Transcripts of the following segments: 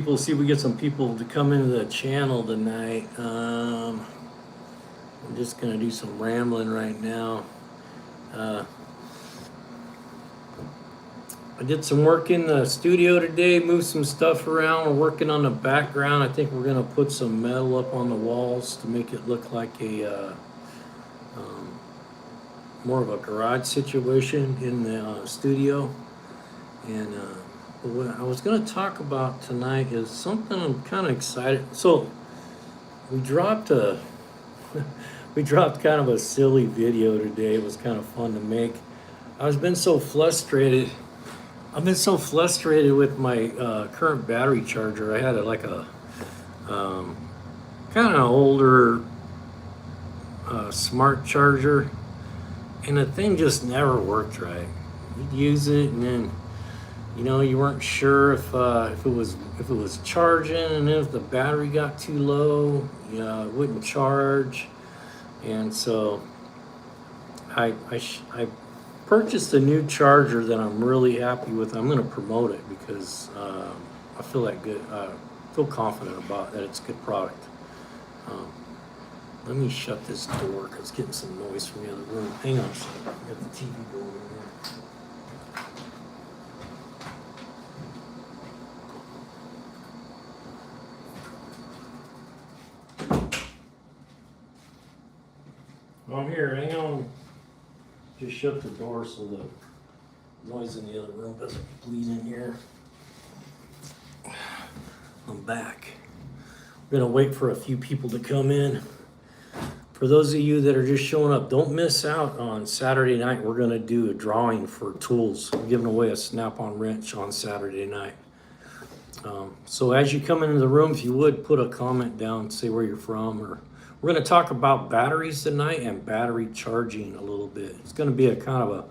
People see if we get some people to come into the channel tonight. I'm just gonna do some rambling right now. Uh, I did some work in the studio today, moved some stuff around. We're working on the background. I think we're gonna put some metal up on the walls to make it look like a um, more of a garage situation in the studio. And what I was gonna talk about tonight is something I'm kind of excited. So we dropped a we dropped kind of a silly video today. It was kind of fun to make. I've been so frustrated. I've been so frustrated with my current battery charger. I had a um, kind of older smart charger, and the thing just never worked right. You'd use it, and then you weren't sure if it was charging, and if the battery got too low, it wouldn't charge. And so I purchased a new charger that I'm really happy with. I'm going to promote it because I feel that good. Feel confident about that. It's a good product. Um, Let me shut this door because it's getting some noise from the other room. Hang on a second. I got the TV going in there. I'm here. Hang on. Just shut the door so the noise in the other room doesn't bleed in here. I'm back. We're gonna wait for a few people to come in. For those of you that are just showing up, don't miss out on Saturday night. We're gonna do a drawing for tools. We're giving away a snap-on wrench on Saturday night. So as you come into the room, if you would put a comment down, say where you're from, or we're going to talk about batteries tonight and battery charging a little bit. It's going to be a kind of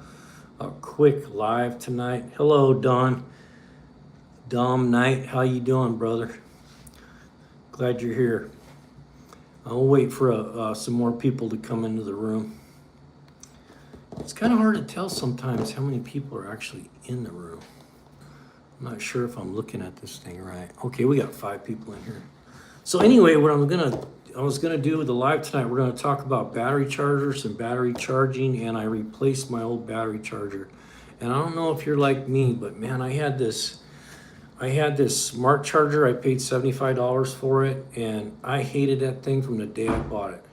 a quick live tonight. Hello, Dom Knight. How you doing, brother? Glad you're here. I'll wait for some more people to come into the room. It's kind of hard to tell sometimes how many people are actually in the room. I'm not sure if I'm looking at this thing right. Okay, we got 5 people in here. So anyway, what I was gonna do with the live tonight, we're gonna talk about battery chargers and battery charging, and I replaced my old battery charger. And I don't know if you're like me, but man, I had this smart charger. I paid $75 for it, and I hated that thing from the day I bought it.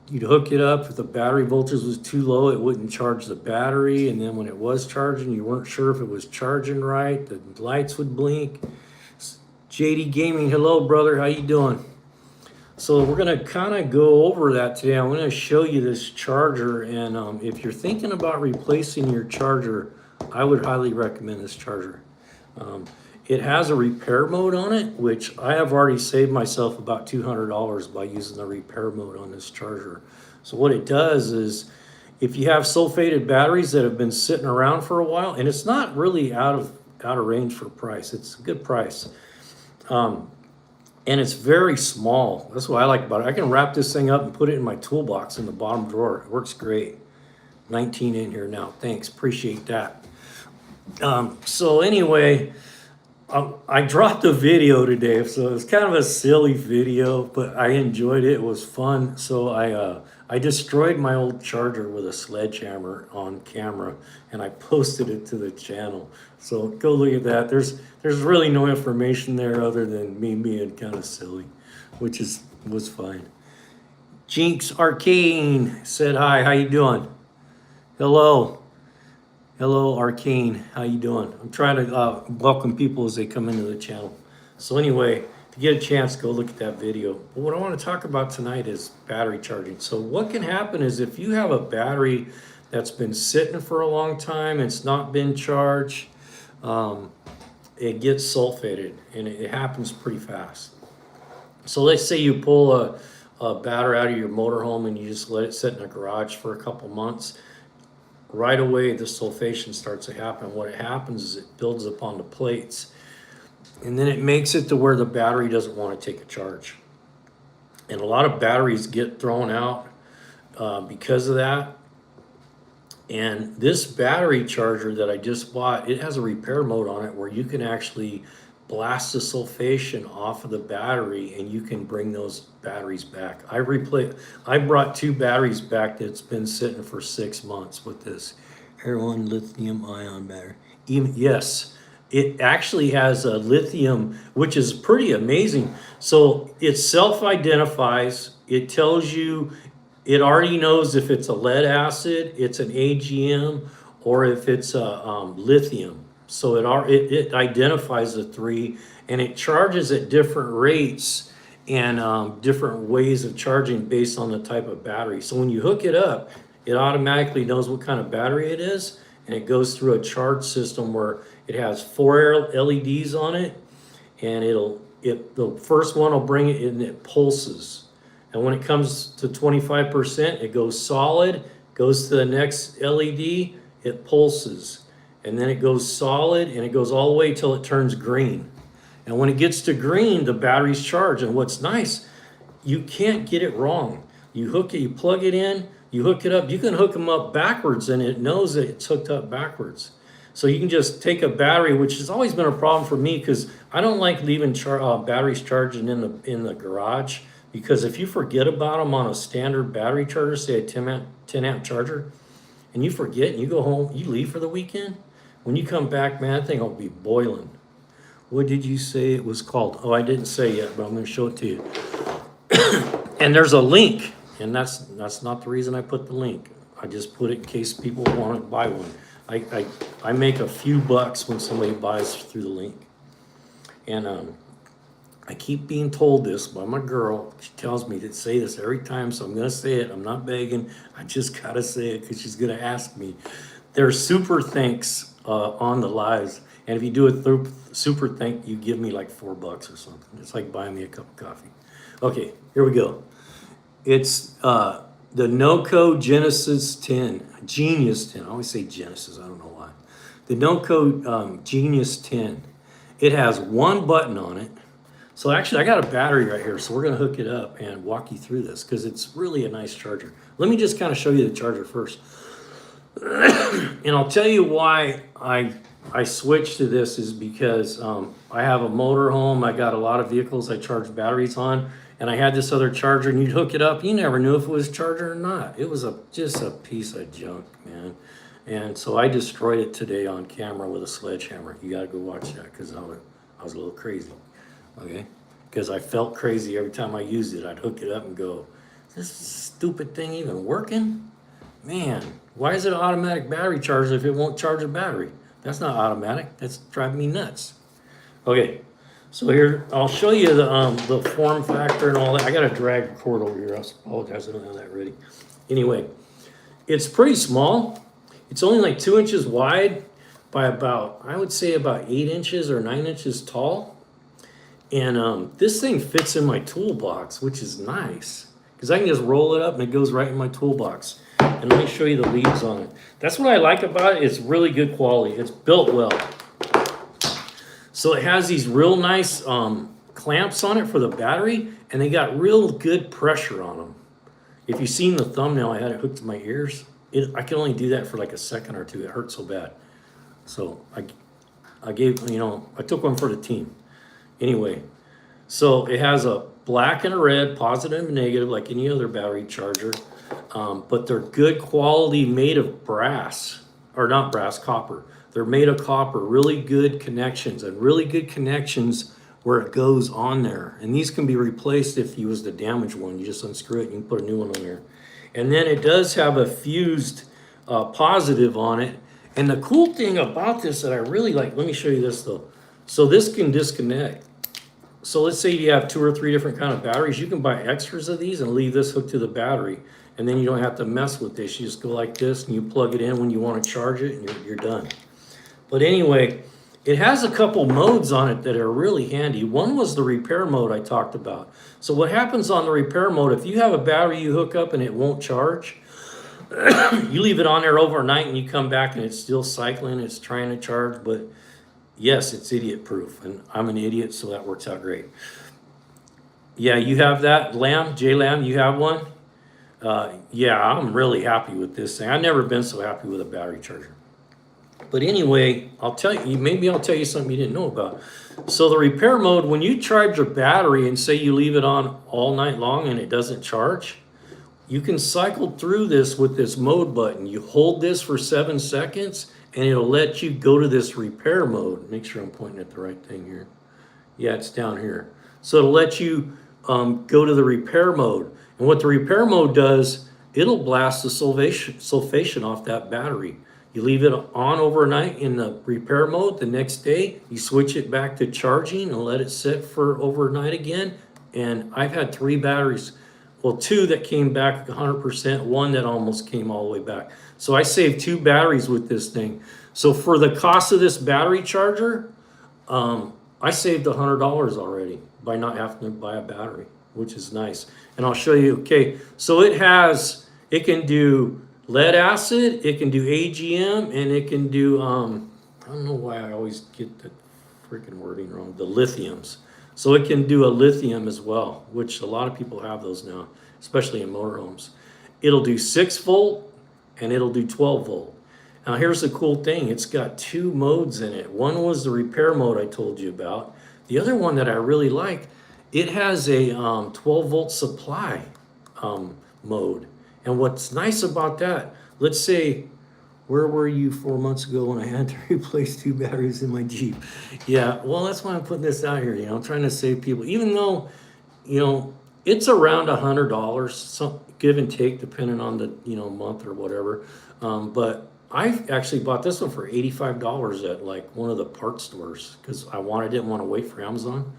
You'd hook it up, if the battery voltage was too low, it wouldn't charge the battery, and then when it was charging, you weren't sure if it was charging right, the lights would blink. JD Gaming, hello brother, how you doing? So we're gonna kind of go over that today. I'm gonna show you this charger, and if you're thinking about replacing your charger, I would highly recommend this charger. It has a repair mode on it, which I have already saved myself about $200 by using the repair mode on this charger. So what it does is, if you have sulfated batteries that have been sitting around for a while, and it's not really out of range for price, it's a good price, and it's very small. That's what I like about it. I can wrap this thing up and put it in my toolbox in the bottom drawer. It works great. 19 in here now. Thanks, appreciate that. So anyway, I dropped a video today, so it's kind of a silly video, but I enjoyed it. It was fun. So I destroyed my old charger with a sledgehammer on camera, and I posted it to the channel. So go look at that. There's really no information there other than me being kind of silly, which was fine. Jinx Arcane said hi. How you doing? Hello. Hello, Arcane. How you doing? I'm trying to welcome people as they come into the channel. So anyway, if you get a chance, go look at that video. But what I want to talk about tonight is battery charging. So what can happen is, if you have a battery that's been sitting for a long time, it's not been charged, it gets sulfated, and it happens pretty fast. So let's say you pull a battery out of your motorhome and you just let it sit in a garage for a couple months. Right away, the sulfation starts to happen. What happens is it builds up on the plates, and then it makes it to where the battery doesn't want to take a charge. And a lot of batteries get thrown out because of that. And this battery charger that I just bought, it has a repair mode on it where you can actually blast the sulfation off of the battery, and you can bring those batteries back. I brought 2 batteries back that's been sitting for 6 months with this Air One lithium ion battery. Even, yes, it actually has a lithium, which is pretty amazing. So it self-identifies. It tells you, it already knows if it's a lead acid, it's an AGM, or if it's a lithium. So it identifies the 3, and it charges at different rates and different ways of charging based on the type of battery. So when you hook it up, it automatically knows what kind of battery it is, and it goes through a charge system where it has 4 LEDs on it, and the first one will bring it and it pulses. And when it comes to 25%, it goes solid, goes to the next LED, it pulses. And then it goes solid, and it goes all the way till it turns green. And when it gets to green, the battery's charged. And what's nice, you can't get it wrong. You hook it, you plug it in, you hook it up. You can hook them up backwards, and it knows that it's hooked up backwards. So you can just take a battery, which has always been a problem for me because I don't like leaving batteries charging in the garage, because if you forget about them on a standard battery charger, say a 10 amp charger, and you forget and you go home, you leave for the weekend, when you come back, man, that thing will be boiling. What did you say it was called? Oh, I didn't say yet, but I'm going to show it to you. And there's a link, and that's not the reason I put the link. I just put it in case people want to buy one. I make a few bucks when somebody buys through the link. And I keep being told this by my girl. She tells me to say this every time, so I'm going to say it. I'm not begging. I just got to say it because she's going to ask me. There's super thanks on the lives. And if you do a super thank, you give me like $4 or something. It's like buying me a cup of coffee. Okay, here we go. It's the NOCO Genesis 10. Genius 10. I always say Genesis. I don't know why. The NOCO Genius 10. It has 1 button on it. So actually, I got a battery right here. So we're going to hook it up and walk you through this because it's really a nice charger. Let me just kind of show you the charger first. And I'll tell you why I switched to this is because I have a motor home. I got a lot of vehicles I charge batteries on. And I had this other charger, and you'd hook it up. You never knew if it was a charger or not. It was just a piece of junk, man. And so I destroyed it today on camera with a sledgehammer. You got to go watch that because I was a little crazy, okay? Because I felt crazy every time I used it. I'd hook it up and go, is this stupid thing even working? Man, why is it an automatic battery charger if it won't charge a battery? That's not automatic. That's driving me nuts. Okay. So here, I'll show you the form factor and all that. I got a drag cord over here. I apologize, I don't have that ready. Anyway, it's pretty small. It's only like 2 inches wide by about, I would say about 8 inches or 9 inches tall. And this thing fits in my toolbox, which is nice. Because I can just roll it up and it goes right in my toolbox. And let me show you the leads on it. That's what I like about it. It's really good quality. It's built well. So it has these real nice clamps on it for the battery, and they got real good pressure on them. If you've seen the thumbnail, I had it hooked to my ears. I can only do that for like a second or two. It hurt so bad. So I gave, I took one for the team. Anyway, so it has a black and a red, positive and negative, like any other battery charger. But they're good quality, made of brass, or not brass, copper. They're made of copper, really good connections, and really good connections where it goes on there. And these can be replaced if you was to damage one. You just unscrew it and you can put a new one on there. And then it does have a fused positive on it. And the cool thing about this that I really like, let me show you this though. So this can disconnect. So let's say you have 2 or 3 different kind of batteries. You can buy extras of these and leave this hooked to the battery. And then you don't have to mess with this. You just go like this and you plug it in when you want to charge it and you're done. But anyway, it has a couple modes on it that are really handy. One was the repair mode I talked about. So what happens on the repair mode, if you have a battery you hook up and it won't charge, you leave it on there overnight and you come back and it's still cycling, it's trying to charge, but yes, it's idiot proof. And I'm an idiot, so that works out great. Yeah, you have that, J-Lam, you have one? Yeah, I'm really happy with this thing. I've never been so happy with a battery charger. But anyway, I'll tell you, maybe I'll tell you something you didn't know about. So the repair mode, when you charge your battery and say you leave it on all night long and it doesn't charge, you can cycle through this with this mode button. You hold this for 7 seconds and it'll let you go to this repair mode. Make sure I'm pointing at the right thing here. Yeah, it's down here. So it'll let you go to the repair mode. And what the repair mode does, it'll blast the sulfation off that battery. You leave it on overnight in the repair mode. The next day, you switch it back to charging and let it sit for overnight again. And I've had 3 batteries. Well, 2 that came back 100%, 1 that almost came all the way back. So I saved 2 batteries with this thing. So for the cost of this battery charger, I saved $100 already by not having to buy a battery, which is nice. And I'll show you, okay, so it can do lead acid, it can do AGM, and it can do, I don't know why I always get the freaking wording wrong, the lithiums. So it can do a lithium as well, which a lot of people have those now, especially in motorhomes. It'll do 6 volt and it'll do 12 volt. Now here's the cool thing, it's got 2 modes in it. One was the repair mode I told you about. The other one that I really like, it has a 12 volt supply mode. And what's nice about that, let's say, where were you 4 months ago when I had to replace 2 batteries in my Jeep? Yeah, well, that's why I'm putting this out here. I'm trying to save people, even though, it's around $100, some give and take, depending on the, month or whatever. But I actually bought this one for $85 at like one of the parts stores because I didn't want to wait for Amazon.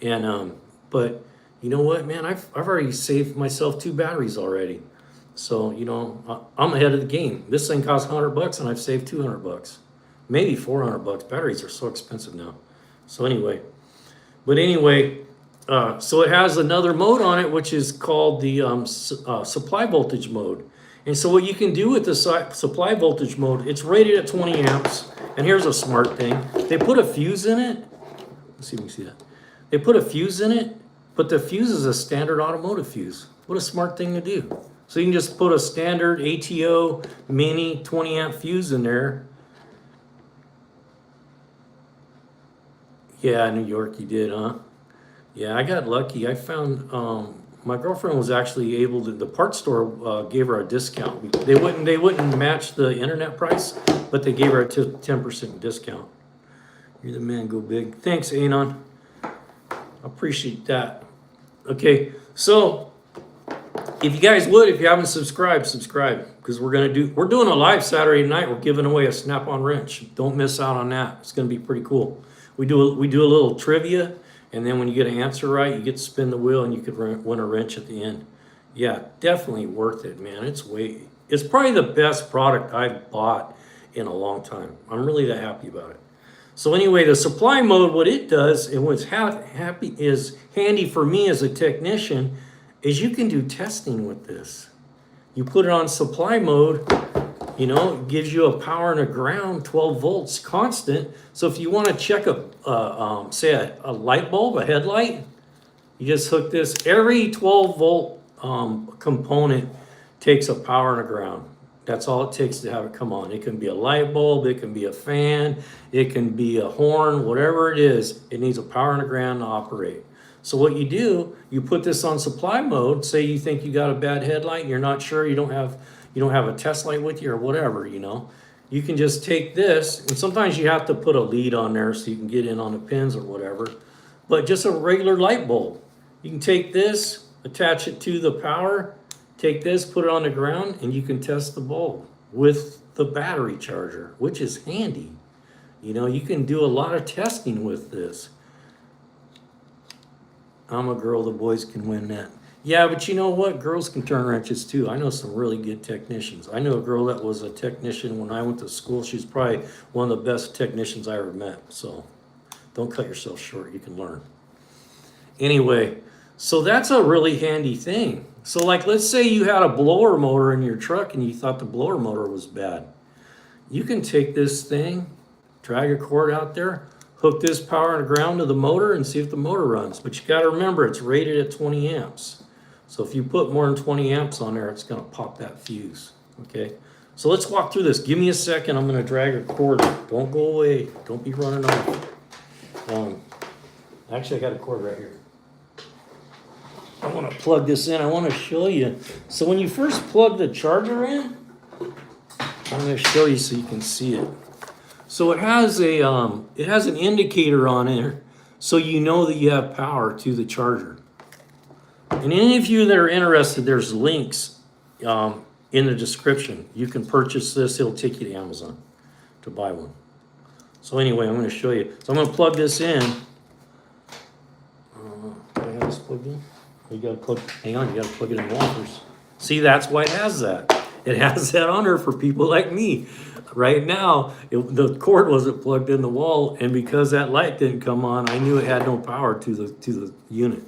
And, but you know what, man, I've already saved myself 2 batteries already. So, I'm ahead of the game. This thing costs $100 and I've saved $200, maybe $400. Batteries are so expensive now. So anyway, so it has another mode on it, which is called the supply voltage mode. And so what you can do with the supply voltage mode, it's rated at 20 amps. And here's a smart thing. They put a fuse in it. Let's see if we can see that. They put a fuse in it, but the fuse is a standard automotive fuse. What a smart thing to do. So you can just put a standard ATO mini 20 amp fuse in there. Yeah, New York you did, huh? Yeah, I got lucky. I found my girlfriend was actually able to. The parts store gave her a discount. They wouldn't match the internet price, but they gave her a 10% discount. You're the man. Go big. Thanks, Anon. I appreciate that. Okay, so if you guys would, if you haven't subscribed, subscribe because we're doing a live Saturday night. We're giving away a snap-on wrench. Don't miss out on that. It's going to be pretty cool. We do a little trivia. And then when you get an answer right, you get to spin the wheel and you could win a wrench at the end. Yeah, definitely worth it, man. It's probably the best product I've bought in a long time. I'm really that happy about it. So anyway, the supply mode, what it does, and what's handy for me as a technician, is you can do testing with this. You put it on supply mode, it gives you a power and a ground, 12 volts constant. So if you want to check say a light bulb, a headlight, you just hook this. Every 12 volt component takes a power and a ground. That's all it takes to have it come on. It can be a light bulb, it can be a fan, it can be a horn, whatever it is, it needs a power and a ground to operate. So what you do, you put this on supply mode. Say you think you got a bad headlight and you're not sure, you don't have a test light with you or whatever, you can just take this, and sometimes you have to put a lead on there so you can get in on the pins or whatever, but just a regular light bulb. You can take this, attach it to the power, take this, put it on the ground, and you can test the bulb with the battery charger, which is handy. You can do a lot of testing with this. I'm a girl, the boys can win that. Yeah, but you know what? Girls can turn wrenches too. I know some really good technicians. I know a girl that was a technician when I went to school. She's probably one of the best technicians I ever met. So don't cut yourself short. You can learn. Anyway, so that's a really handy thing. So like, let's say you had a blower motor in your truck and you thought the blower motor was bad. You can take this thing, drag a cord out there, hook this power and ground to the motor and see if the motor runs. But you got to remember, it's rated at 20 amps. So if you put more than 20 amps on there, it's going to pop that fuse. Okay. So let's walk through this. Give me a second. I'm going to drag a cord. Don't go away. Don't be running off. Actually, I got a cord right here. I want to plug this in. I want to show you. So when you first plug the charger in, I'm going to show you so you can see it. So it has an indicator on it, so you know that you have power to the charger. And any of you that are interested, there's links in the description. You can purchase this. It'll take you to Amazon to buy one. So anyway, I'm going to show you. So I'm going to plug this in. Do I have this plugged in? You got to plug. Hang on, you got to plug it in wall first. See, that's why it has that. It has that on there for people like me. Right now, the cord wasn't plugged in the wall, and because that light didn't come on, I knew it had no power to the unit.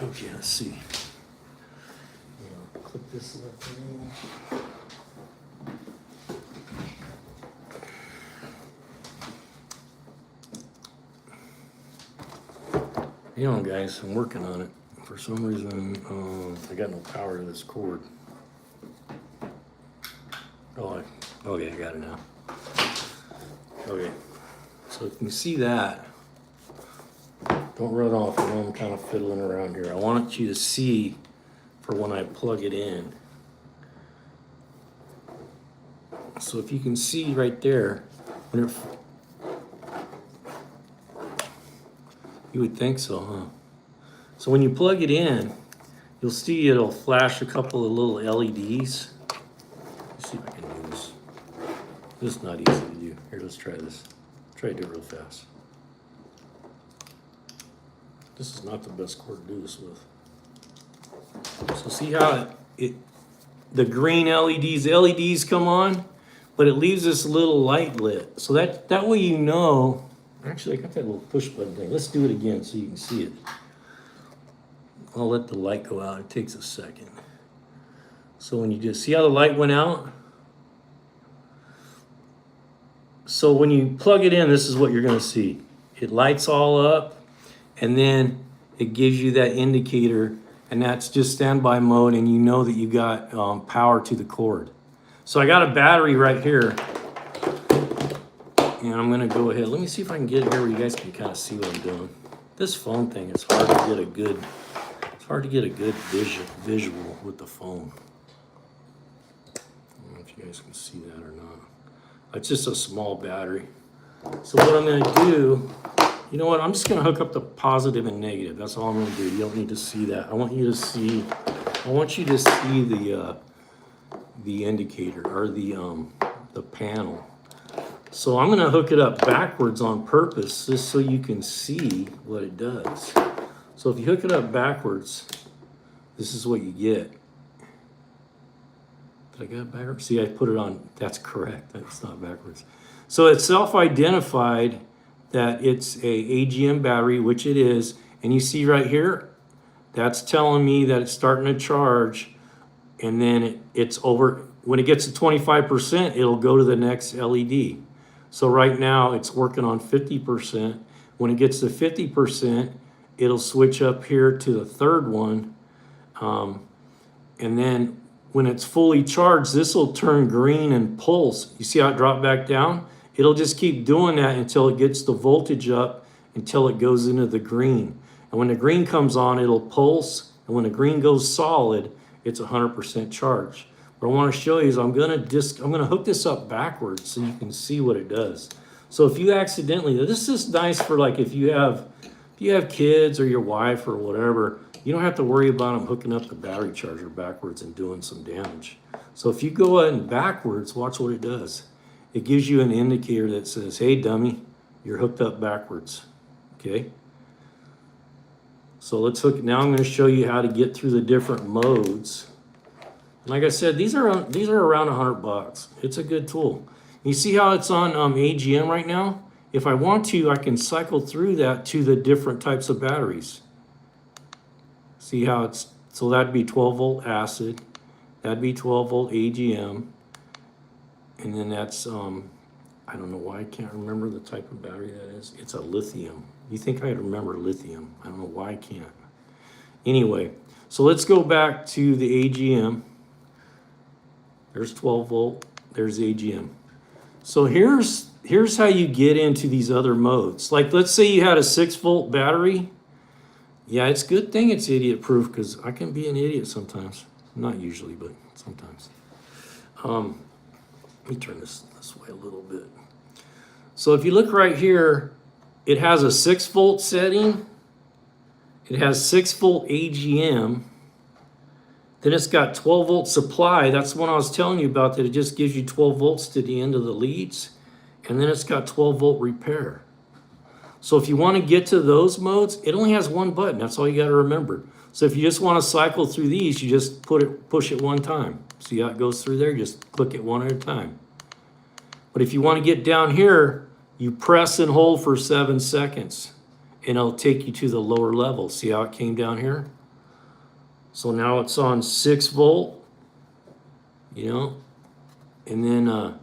Okay, let's see. Click this left thing. You know, guys, I'm working on it. For some reason, I got no power to this cord. Okay, I got it now. Okay, so if you see that, don't run off. I know I'm kind of fiddling around here. I want you to see for when I plug it in. So if you can see right there, when it, you would think so, huh? So when you plug it in, you'll see it'll flash a couple of little LEDs. Let's see if I can do this. This is not easy to do. Here, let's try this. Try to do it real fast. This is not the best cord to do this with. So see how the green LEDs come on, but it leaves this little light lit. So that way you know. Actually, I got that little push button thing. Let's do it again so you can see it. I'll let the light go out. It takes a second. So when you just see how the light went out. So when you plug it in, this is what you're going to see. It lights all up, and then it gives you that indicator, and that's just standby mode, and you know that you got power to the cord. So I got a battery right here. And I'm gonna go ahead. Let me see if I can get it here where you guys can kind of see what I'm doing. This phone thing, it's hard to get a good visual with the phone. I don't know if you guys can see that or not. It's just a small battery. So what I'm gonna do, you know what? I'm just gonna hook up the positive and negative. That's all I'm gonna do. You don't need to see that. I want you to see the indicator or the panel. So I'm going to hook it up backwards on purpose just so you can see what it does. So if you hook it up backwards, this is what you get. Did I get it backwards? See, I put it on. That's correct. That's not backwards. So it's self-identified that it's a AGM battery, which it is. And you see right here, that's telling me that it's starting to charge. And then it's over. When it gets to 25%, it'll go to the next LED. So right now it's working on 50%. When it gets to 50%, it'll switch up here to the third one. And then when it's fully charged, this will turn green and pulse. You see how it dropped back down? It'll just keep doing that until it gets the voltage up, until it goes into the green. And when the green comes on, it'll pulse. And when the green goes solid, it's 100% charged. What I want to show you is I'm gonna hook this up backwards so you can see what it does. So if you accidentally, this is nice for like if you have kids or your wife or whatever, you don't have to worry about them hooking up the battery charger backwards and doing some damage. So if you go in backwards, watch what it does. It gives you an indicator that says, "Hey dummy, you're hooked up backwards." Okay. So let's hook. Now I'm going to show you how to get through the different modes. Like I said, these are around $100. It's a good tool. You see how it's on AGM right now? If I want to, I can cycle through that to the different types of batteries. See how it's, so that'd be 12 volt acid, that'd be 12 volt AGM, and then that's, I don't know why I can't remember the type of battery that is. It's a lithium You think I'd remember lithium. I don't know why I can't. Anyway, so let's go back to the AGM. There's 12 volt, there's the AGM. So here's how you get into these other modes. Like, let's say you had a 6-volt battery. Yeah, it's a good thing it's idiot proof, because I can be an idiot sometimes. Not usually, but sometimes. Let me turn this way a little bit. So if you look right here, it has a 6-volt setting. It has 6-volt AGM. Then it's got 12-volt supply. That's the one I was telling you about, that it just gives you 12 volts to the end of the leads. And then it's got 12-volt repair. So if you want to get to those modes, it only has one button. That's all you got to remember. So if you just want to cycle through these, you just push it one time. See how it goes through there? Just click it one at a time. But if you want to get down here, you press and hold for 7 seconds, and it'll take you to the lower level. See how it came down here? So now it's on 6 volt, and then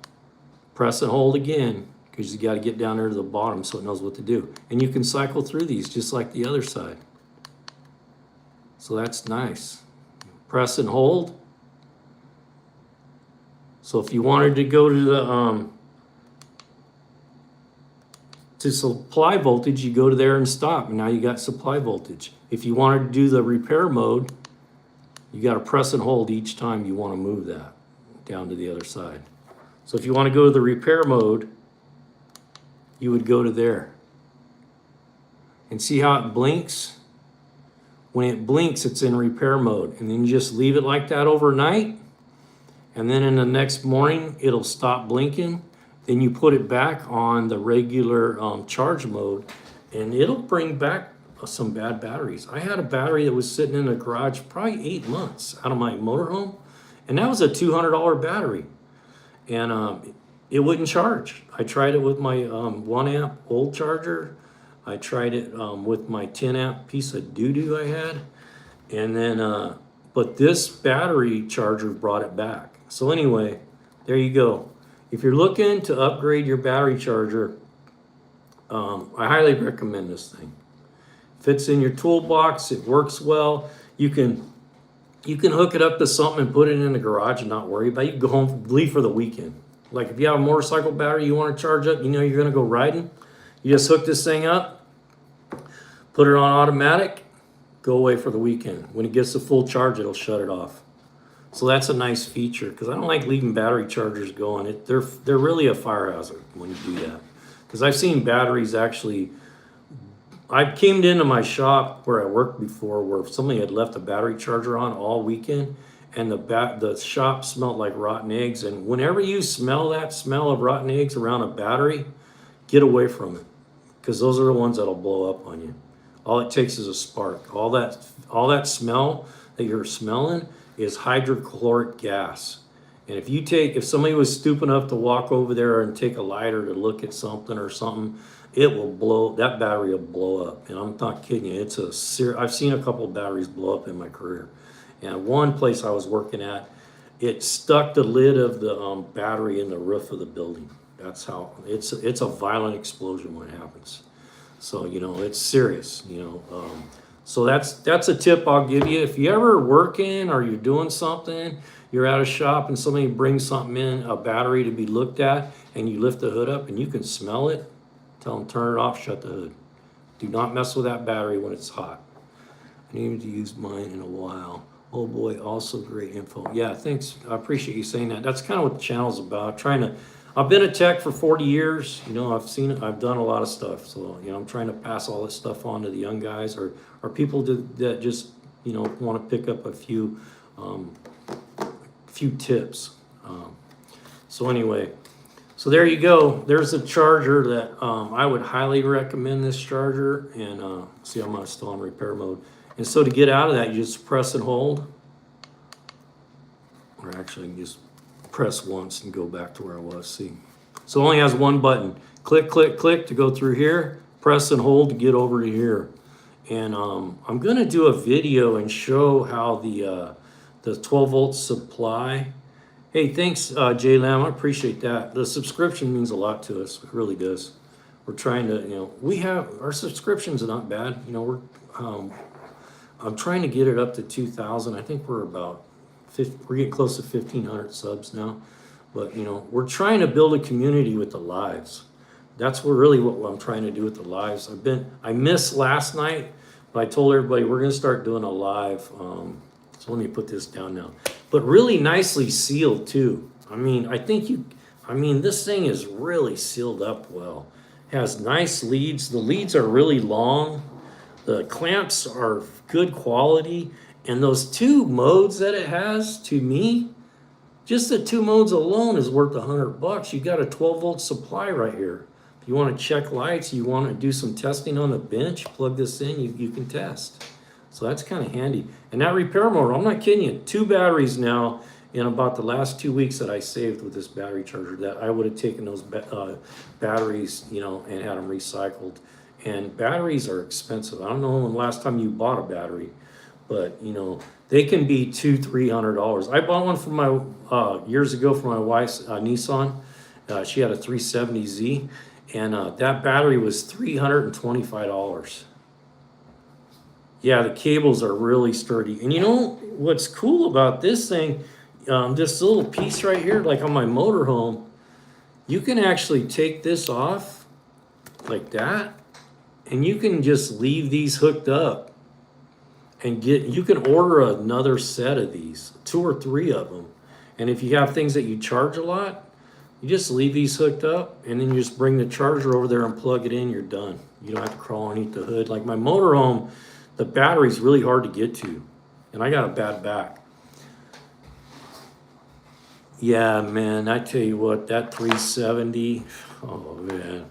press and hold again, because you got to get down there to the bottom so it knows what to do. And you can cycle through these just like the other side. So that's nice. Press and hold. So if you wanted to go to the to supply voltage, you go to there and stop, and now you got supply voltage. If you wanted to do the repair mode, you got to press and hold each time you want to move that down to the other side. So if you want to go to the repair mode, you would go to there. And see how it blinks? When it blinks, it's in repair mode. And then you just leave it like that overnight. And then in the next morning, it'll stop blinking. Then you put it back on the regular charge mode, and it'll bring back some bad batteries. I had a battery that was sitting in the garage probably 8 months out of my motorhome, and that was a $200 battery. And it wouldn't charge. I tried it with my 1 amp old charger. I tried it with my 10 amp piece of doo-doo I had. And then, but this battery charger brought it back. So anyway, there you go. If you're looking to upgrade your battery charger, I highly recommend this thing. Fits in your toolbox, it works well. You can hook it up to something and put it in the garage and not worry about it. You can go home, leave for the weekend. Like if you have a motorcycle battery you want to charge up, you're gonna go riding, you just hook this thing up, put it on automatic, go away for the weekend. When it gets to full charge, it'll shut it off. So that's a nice feature, because I don't like leaving battery chargers going. They're really a fire hazard when you do that. Because I've seen batteries actually, I came into my shop where I worked before, where somebody had left a battery charger on all weekend, and the shop smelled like rotten eggs. And whenever you smell that smell of rotten eggs around a battery, get away from it, because those are the ones that'll blow up on you. All it takes is a spark. All that smell that you're smelling is hydrochloric gas. And if somebody was stupid enough to walk over there and take a lighter to look at something or something, that battery will blow up. And I'm not kidding you, I've seen a couple of batteries blow up in my career. And one place I was working at, it stuck the lid of the battery in the roof of the building. That's how, it's a violent explosion when it happens. So, it's serious, So that's a tip I'll give you. If you ever working or you're doing something, you're at a shop and somebody brings something in, a battery to be looked at, and you lift the hood up and you can smell it, tell them turn it off, shut the hood. Do not mess with that battery when it's hot. I need to use mine in a while. Oh boy, also great info. Yeah, thanks. I appreciate you saying that. That's kind of what the channel's about. I've been a tech for 40 years. I've done a lot of stuff. So, I'm trying to pass all this stuff on to the young guys or people that just, want to pick up a few tips. So anyway, so there you go. There's a charger that I would highly recommend this charger. And see, I'm still on repair mode. And so to get out of that, you just press and hold. Or actually, you can just press once and go back to where I was. See, so it only has one button. Click, click, click to go through here. Press and hold to get over to here. And I'm gonna do a video and show how the 12-volt supply. Hey, thanks, Jay Lamb. I appreciate that. The subscription means a lot to us. It really does. we're trying to, we have, our subscriptions are not bad. I'm trying to get it up to 2,000. I think we're about, we're getting close to 1,500 subs now. But, we're trying to build a community with the lives. That's really what I'm trying to do with the lives. I missed last night, but I told everybody we're going to start doing a live. So let me put this down now. But really nicely sealed too. This thing is really sealed up well. Has nice leads. The leads are really long. The clamps are good quality. And those two modes that it has, to me, just the two modes alone is worth $100. You got a 12-volt supply right here. If you want to check lights, you want to do some testing on the bench, plug this in, you can test. So that's kind of handy. And that repair motor, I'm not kidding you, 2 batteries now in about the last 2 weeks that I saved with this battery charger, that I would have taken those batteries, and had them recycled. And batteries are expensive. I don't know when the last time you bought a battery, but they can be $200-300. I bought one for my years ago for my wife's Nissan. She had a 370Z, and that battery was $325. Yeah, the cables are really sturdy. And what's cool about this thing, this little piece right here, like on my motorhome, you can actually take this off like that, and you can just leave these hooked up and you can order another set of these, 2 or 3 of them. And if you have things that you charge a lot, you just leave these hooked up, and then you just bring the charger over there and plug it in, you're done. You don't have to crawl underneath the hood. Like my motorhome, the battery's really hard to get to, and I got a bad back. Yeah, man, I tell you what, that 370, oh man,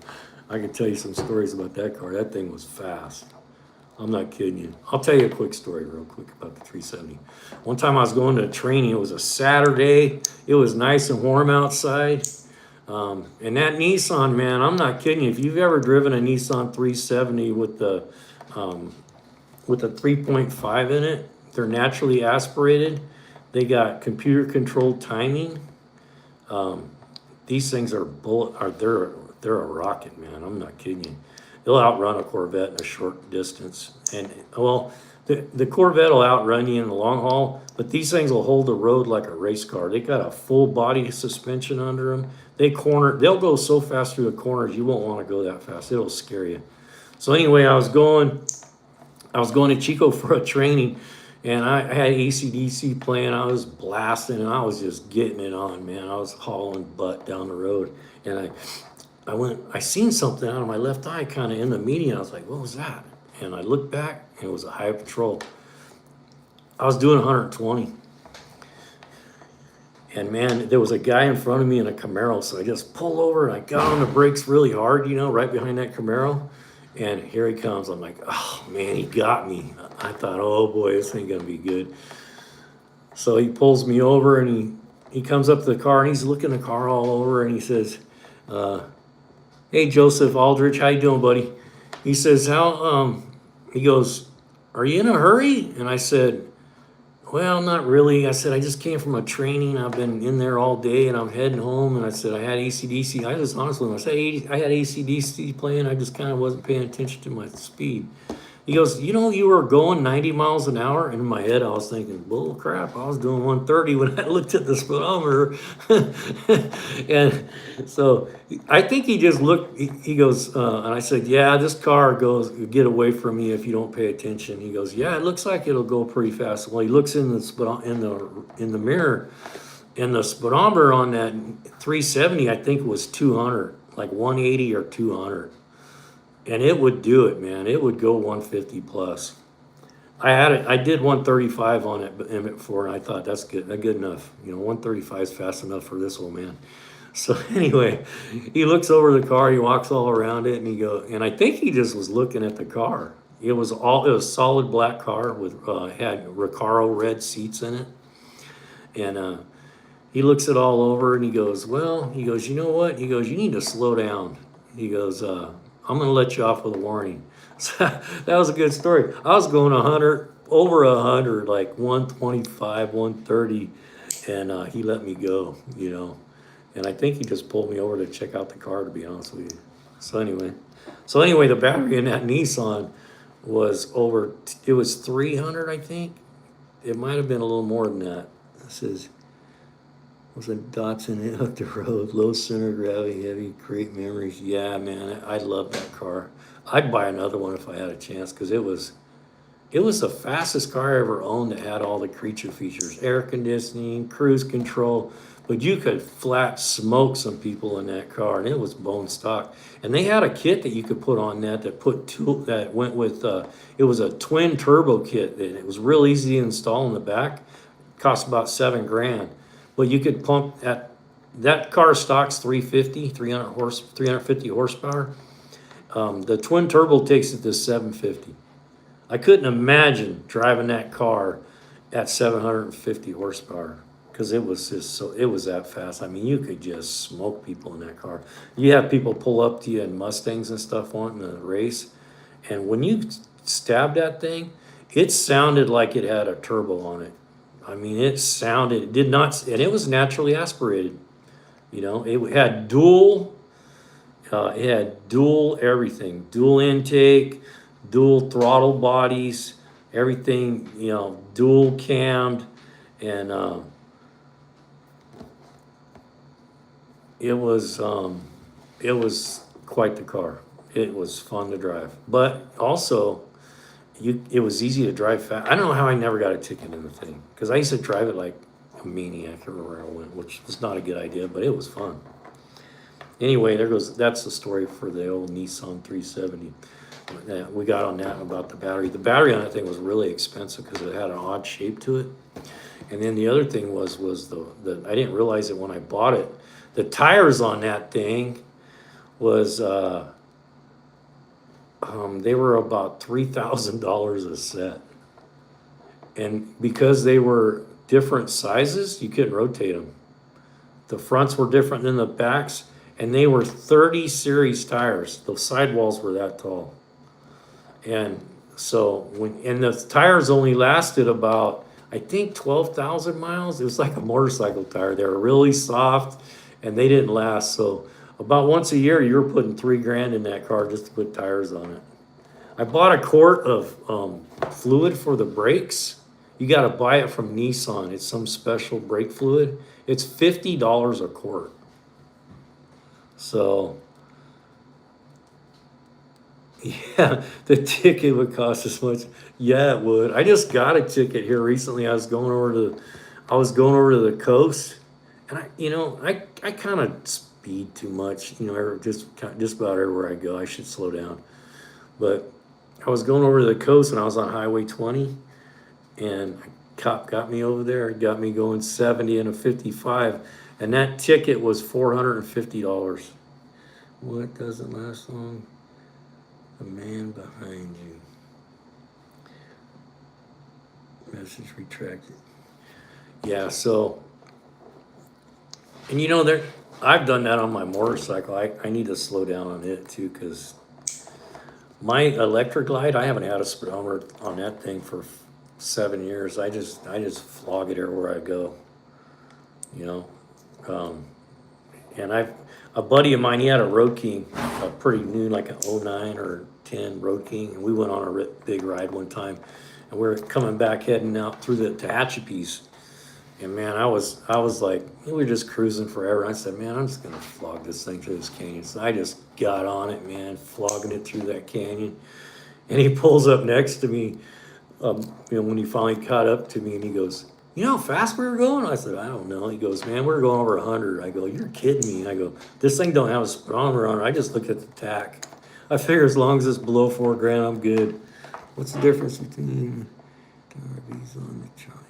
I can tell you some stories about that car. That thing was fast. I'm not kidding you. I'll tell you a quick story real quick about the 370. One time I was going to training. It was a Saturday. It was nice and warm outside. And that Nissan, man, I'm not kidding you. If you've ever driven a Nissan 370 with the 3.5 in it, they're naturally aspirated. They got computer controlled timing. These things they're a rocket, man. I'm not kidding you. They'll outrun a Corvette in a short distance. And, well, the Corvette will outrun you in the long haul, but these things will hold the road like a race car. They got a full body suspension under them. They'll go so fast through the corners, you won't want to go that fast. It'll scare you. So anyway, I was going to Chico for a training, and I had AC/DC playing. I was blasting, and I was just getting it on, man. I was hauling butt down the road, and I seen something out of my left eye kind of in the median. I was like, what was that? And I looked back, and it was a high patrol. I was doing 120. And man, there was a guy in front of me in a Camaro, so I just pulled over and I got on the brakes really hard, right behind that Camaro. And here he comes. I'm like, oh man, he got me. I thought, oh boy, this ain't gonna be good. So he pulls me over, and he comes up to the car, and he's looking the car all over, and he says, hey, Joseph Aldrich, how you doing, buddy? He says, he goes, are you in a hurry? And I said, well, not really. I said, I just came from a training. I've been in there all day, and I'm heading home. And I said, I had AC/DC. I just honestly, when I said I had AC/DC playing, I just kind of wasn't paying attention to my speed. He goes, you were going 90 miles an hour? And in my head, I was thinking, bull crap, I was doing 130 when I looked at the speedometer. And so I think he just looked, he goes, and I said, yeah, this car goes, get away from me if you don't pay attention. He goes, yeah, it looks like it'll go pretty fast. Well, he looks in the mirror, and the speedometer on that 370, I think, was 200, like 180 or 200. And it would do it, man. It would go 150 plus. I did 135 on it before, and I thought that's good enough. 135 is fast enough for this old man. So anyway, he looks over the car, he walks all around it, and I think he just was looking at the car. It was solid black car with had Recaro red seats in it, and he looks it all over, and he goes, you know what? He goes, you need to slow down. He goes, I'm going to let you off with a warning. So that was a good story. I was going over 100, like 125, 130, and he let me go, And I think he just pulled me over to check out the car, to be honest with you. So anyway, the battery in that Nissan was it was 300, I think. It might have been a little more than that. This was a Datsun up the road, low center of gravity, heavy, great memories. Yeah, man, I love that car. I'd buy another one if I had a chance because it was the fastest car I ever owned that had all the creature features, air conditioning, cruise control. But you could flat smoke some people in that car, and it was bone stock. And they had a kit that you could put on that went with. It was a twin turbo kit, and it was real easy to install in the back. Cost about $7,000, but you could pump that car stocks 350 horsepower. The twin turbo takes it to 750. I couldn't imagine driving that car at 750 horsepower because it was that fast. I mean, you could just smoke people in that car. You have people pull up to you in Mustangs and stuff wanting to race, and when you stabbed that thing, it sounded like it had a turbo on it. I mean, it did not, and it was naturally aspirated. It had dual everything, dual intake, dual throttle bodies, everything, dual cammed, and it was quite the car. It was fun to drive, but also it was easy to drive fast. I don't know how I never got a ticket in the thing because I used to drive it like a maniac everywhere I went, which was not a good idea, but it was fun. Anyway, that's the story for the old Nissan 370. We got on that about the battery. The battery on that thing was really expensive because it had an odd shape to it. And then the other thing was the I didn't realize it when I bought it. The tires on that thing was they were about $3,000 a set, and because they were different sizes, you couldn't rotate them. The fronts were different than the backs, and they were 30 series tires. The sidewalls were that tall. And so and the tires only lasted about, I think, 12,000 miles. It was like a motorcycle tire. They were really soft and they didn't last. So about once a year, you were putting $3,000 in that car just to put tires on it. I bought a quart of fluid for the brakes. You got to buy it from Nissan. It's some special brake fluid. It's $50 a quart. So, yeah, the ticket would cost as much. Yeah, it would. I just got a ticket here recently. I was going over to the coast, and I kind of speed too much. Just about everywhere I go, I should slow down. But I was going over to the coast, and I was on Highway 20, and a cop got me over there. Got me going 70 and a 55, and that ticket was $450. What doesn't last long? The man behind you. Message retracted. Yeah, so, and I've done that on my motorcycle. I need to slow down on it too, because my electric glide, I haven't had a speedometer on that thing for 7 years. I just flog it everywhere I go. And a buddy of mine, he had a Road King, a pretty new, like an '09 or '10 Road King, and we went on a big ride one time, and we were coming back heading out through the Tehachapi's, and man, I was like, we were just cruising forever. And I said, man, I'm just gonna flog this thing through this canyon. So I just got on it, man, flogging it through that canyon, and he pulls up next to me, when he finally caught up to me, and he goes, you know how fast we were going? I said, I don't know. He goes, man, we were going over 100. I go, you're kidding me. I go, this thing don't have a speedometer on it. I just looked at the tack. I figure as long as it's below $4,000, I'm good. What's the difference between RVs on the Charlie?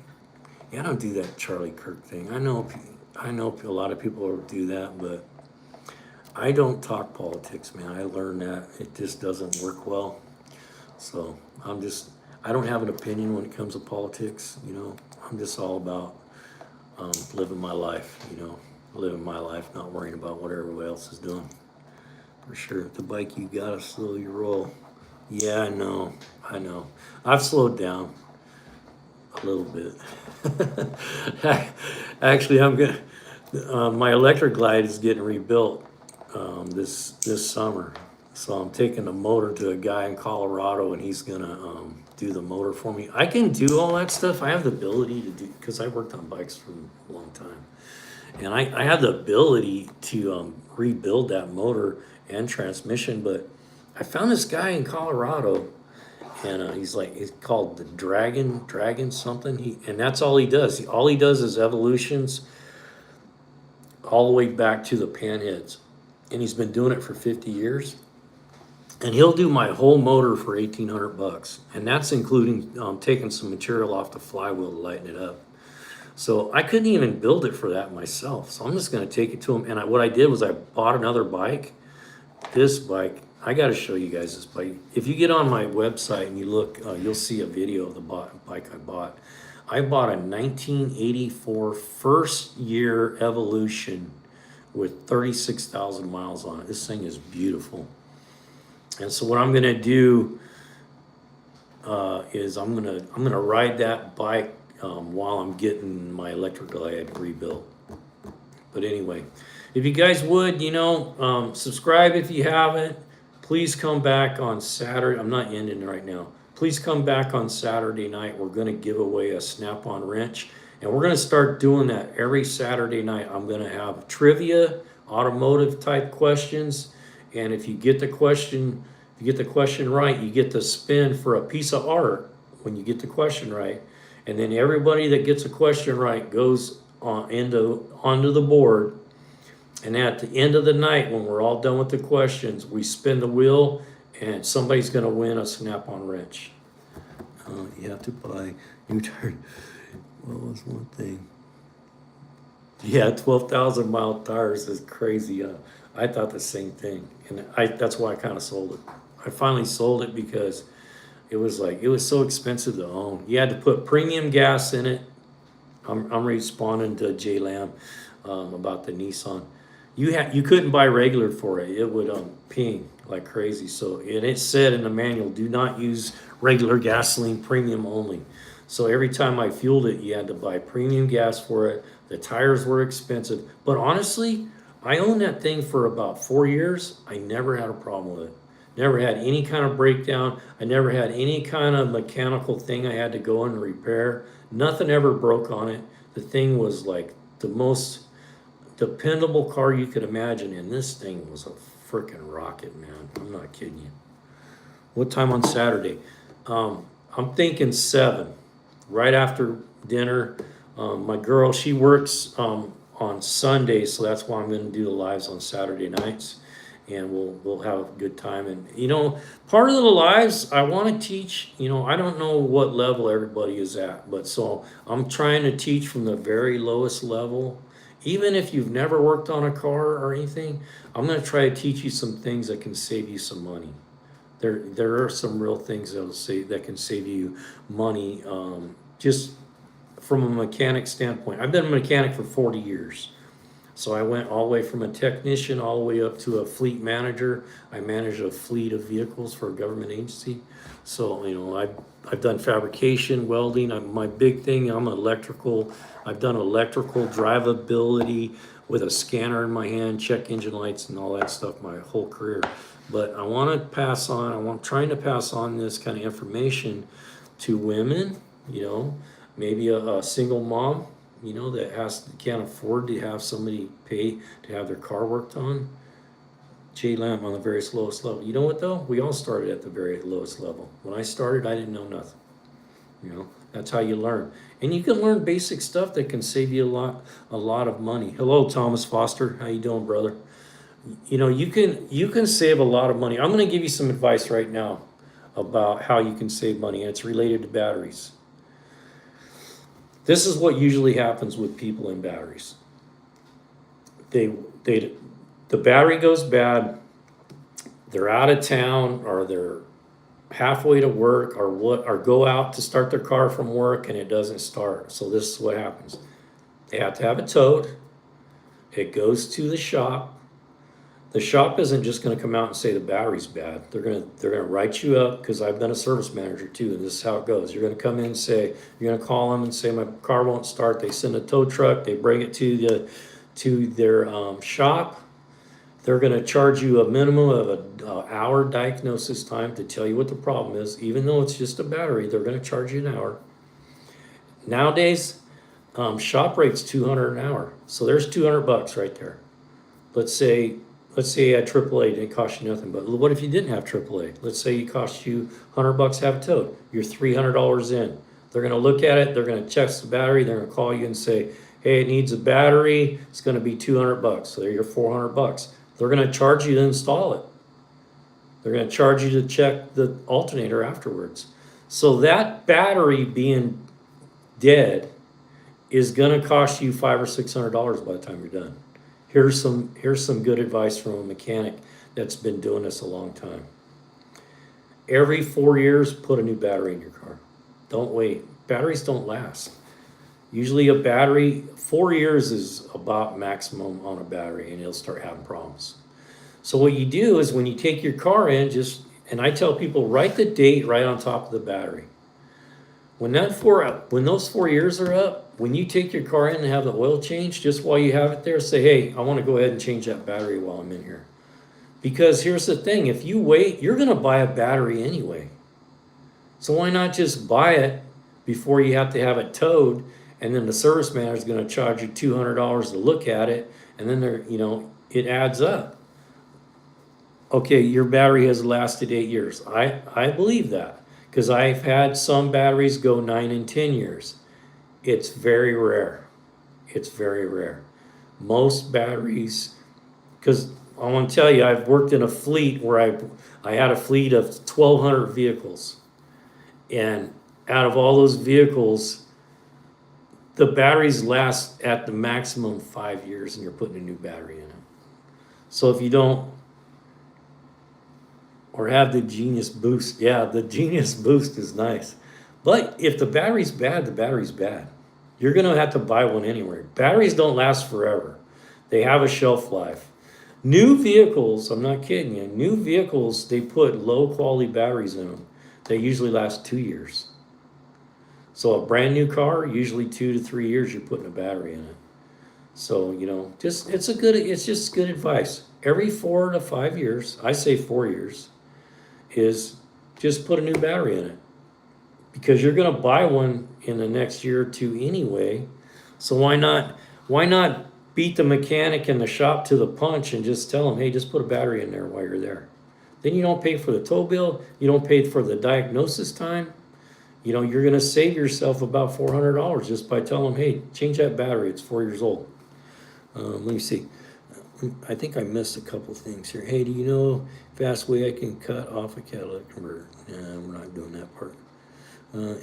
Yeah, I don't do that Charlie Kirk thing. I know a lot of people do that, but I don't talk politics, man. I learned that. It just doesn't work well. So I don't have an opinion when it comes to politics, I'm just all about living my life, not worrying about what everybody else is doing. For sure, the bike you gotta slow your roll. Yeah, I know. I've slowed down a little bit. Actually, my electric glide is getting rebuilt. this summer. So I'm taking the motor to a guy in Colorado, and he's gonna do the motor for me. I can do all that stuff. I have the ability to do, because I worked on bikes for a long time, and I have the ability to rebuild that motor and transmission. But I found this guy in Colorado, and he's called the Dragon something. And that's all he does. All he does is evolutions, all the way back to the panheads, and he's been doing it for 50 years. And he'll do my whole motor for $1,800, and that's including taking some material off the flywheel to lighten it up. So I couldn't even build it for that myself. So I'm just going to take it to him. And what I did was I bought another bike. This bike, I got to show you guys this bike. If you get on my website and you look, you'll see a video of the bike I bought. I bought a 1984 first year Evolution with 36,000 miles on it. This thing is beautiful. And so what I'm going to do is I'm gonna ride that bike while I'm getting my electric glide rebuilt. But anyway, if you guys would, subscribe if you haven't. Please come back on Saturday. I'm not ending right now. Please come back on Saturday night. We're going to give away a Snap-on wrench, and we're going to start doing that every Saturday night. I'm going to have trivia, automotive type questions. And if you get the question right, you get to spin for a piece of art when you get the question right. And then everybody that gets a question right goes onto the board. And at the end of the night, when we're all done with the questions, we spin the wheel, and somebody's going to win a Snap-on wrench. You have to buy new tires. What was one thing? Yeah, 12,000 mile tires is crazy. I thought the same thing, and that's why I kind of sold it. I finally sold it because it was so expensive to own. You had to put premium gas in it. I'm responding to Jay Lamb about the Nissan. You couldn't buy regular for it. It would ping like crazy. So it said in the manual, do not use regular gasoline, premium only. So every time I fueled it, you had to buy premium gas for it. The tires were expensive, but honestly, I owned that thing for about 4 years. I never had a problem with it. Never had any kind of breakdown. I never had any kind of mechanical thing I had to go in and repair. Nothing ever broke on it. The thing was like the most dependable car you could imagine, and this thing was a freaking rocket, man. I'm not kidding you. What time on Saturday? I'm thinking 7, right after dinner. My girl, she works on Sunday, so that's why I'm going to do the lives on Saturday nights, and we'll have a good time. And part of the lives I want to teach. I don't know what level everybody is at, but so I'm trying to teach from the very lowest level. Even if you've never worked on a car or anything, I'm going to try to teach you some things that can save you some money. There are some real things that can save you money, just from a mechanic standpoint. I've been a mechanic for 40 years. So I went all the way from a technician all the way up to a fleet manager. I manage a fleet of vehicles for a government agency. So, I've done fabrication, welding. My big thing, I'm electrical. I've done electrical drivability with a scanner in my hand, check engine lights and all that stuff my whole career. But I'm trying to pass on this kind of information to women, maybe a single mom, that can't afford to have somebody pay to have their car worked on. Jay Lamb on the very lowest level. You know what though? We all started at the very lowest level. When I started, I didn't know nothing. That's how you learn. And you can learn basic stuff that can save you a lot of money. Hello, Thomas Foster. How you doing, brother? You can save a lot of money. I'm going to give you some advice right now about how you can save money, and it's related to batteries. This is what usually happens with people in batteries. The battery goes bad, they're out of town, or they're halfway to work, or go out to start their car from work and it doesn't start. So this is what happens. They have to have it towed. It goes to the shop. The shop isn't just going to come out and say the battery's bad. They're going to write you up, because I've been a service manager too, and this is how it goes. You're going to come in and say, you're going to call them and say, my car won't start. They send a tow truck. They bring it to their shop. They're going to charge you a minimum of an hour diagnosis time to tell you what the problem is. Even though it's just a battery, they're going to charge you an hour. Nowadays, shop rate's $200 an hour, so there's $200 right there. Let's say you had AAA, it didn't cost you nothing. But what if you didn't have AAA? Let's say it cost you $100 to have it towed. You're $300 in. They're going to look at it. They're going to check the battery. They're going to call you and say, "Hey, it needs a battery. It's going to be $200. So you're $400. They're going to charge you to install it. They're going to charge you to check the alternator afterwards. So that battery being dead is going to cost you $500 or $600 by the time you're done. Here's some good advice from a mechanic that's been doing this a long time. Every 4 years, put a new battery in your car. Don't wait. Batteries don't last. Usually a battery, 4 years is about maximum on a battery, and it'll start having problems. So what you do is when you take your car in, and I tell people, write the date right on top of the battery. When those 4 years are up, when you take your car in and have the oil change, just while you have it there, say, "Hey, I want to go ahead and change that battery while I'm in here." Because here's the thing, if you wait, you're going to buy a battery anyway. So why not just buy it before you have to have it towed, and then the service manager is going to charge you $200 to look at it, and then it adds up. Okay, your battery has lasted 8 years. I believe that, because I've had some batteries go 9 and 10 years. It's very rare. It's very rare. Most batteries, because I want to tell you, I've worked in a fleet where I had a fleet of 1,200 vehicles. And out of all those vehicles, the batteries last at the maximum 5 years, and you're putting a new battery in it. So if you don't, or have the Genius Boost, yeah, the Genius Boost is nice. But if the battery's bad, the battery's bad. You're going to have to buy one anyway. Batteries don't last forever. They have a shelf life. New vehicles, I'm not kidding you, new vehicles, they put low quality batteries in them. They usually last 2 years. So a brand new car, usually 2 to 3 years, you're putting a battery in it. So, it's just good advice. Every 4 to 5 years, I say 4 years, is just put a new battery in it. Because you're going to buy one in the next year or two anyway. So why not beat the mechanic in the shop to the punch and just tell them, "Hey, just put a battery in there while you're there." Then you don't pay for the tow bill. You don't pay for the diagnosis time. You're going to save yourself about $400 just by telling them, "Hey, change that battery. It's 4 years old." Let me see. I think I missed a couple things here. "Hey, do you know fast way I can cut off a catalytic converter?" Nah, we're not doing that part.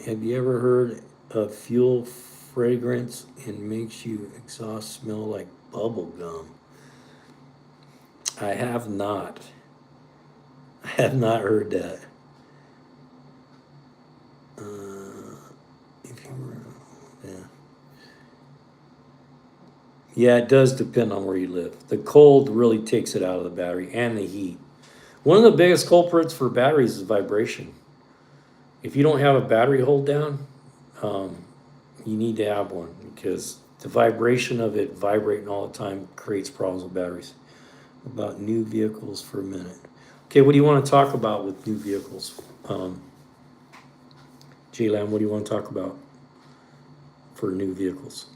Have you ever heard of fuel fragrance and makes you exhaust smell like bubble gum? I have not. I have not heard that. If you were, yeah. Yeah, it does depend on where you live. The cold really takes it out of the battery, and the heat. One of the biggest culprits for batteries is vibration. If you don't have a battery hold down, you need to have one, because the vibration of it vibrating all the time creates problems with batteries. About new vehicles for a minute. Okay, what do you want to talk about with new vehicles? J-Lam, what do you want to talk about for new vehicles?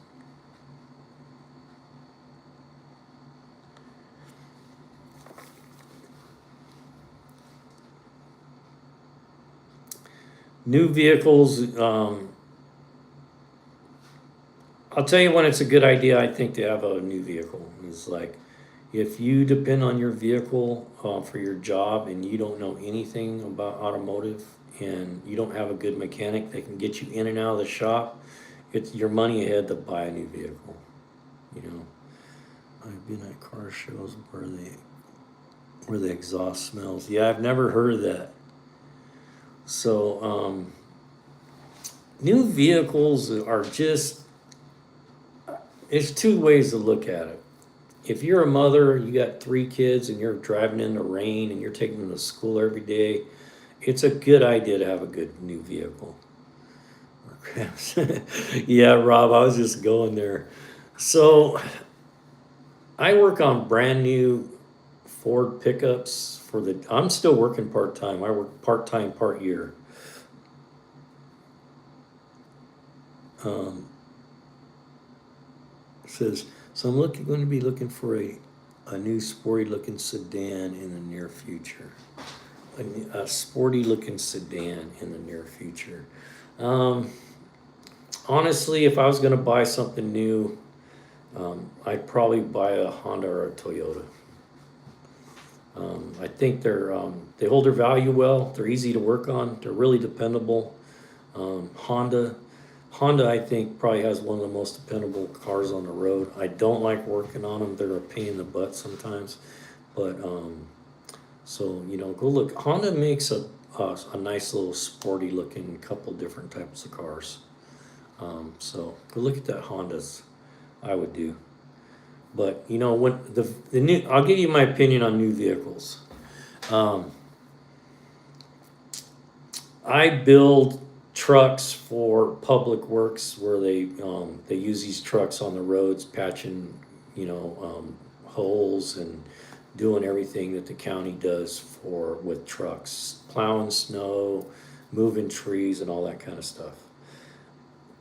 New vehicles, I'll tell you when it's a good idea, I think, to have a new vehicle. It's like, if you depend on your vehicle for your job and you don't know anything about automotive and you don't have a good mechanic that can get you in and out of the shop, it's your money ahead to buy a new vehicle. I've been at car shows where the exhaust smells. Yeah, I've never heard of that. So, new vehicles are just, there's two ways to look at it. If you're a mother, you got 3 kids, and you're driving in the rain and you're taking them to school every day, it's a good idea to have a good new vehicle. Yeah, Rob, I was just going there. So, I work on brand new Ford pickups for the, I'm still working part-time. I work part-time, part year. It says, so I'm going to be looking for a new sporty looking sedan in the near future. A sporty looking sedan in the near future. Honestly, if I was gonna buy something new, I'd probably buy a Honda or a Toyota. I think they hold their value well. They're easy to work on. They're really dependable. Honda, I think, probably has one of the most dependable cars on the road. I don't like working on them. They're a pain in the butt sometimes, but so go look. Honda makes a nice little sporty looking couple different types of cars. So go look at that Hondas. I would do. But what the new, I'll give you my opinion on new vehicles. I build trucks for public works where they use these trucks on the roads, patching holes and doing everything that the county does with trucks, plowing snow, moving trees, and all that kind of stuff.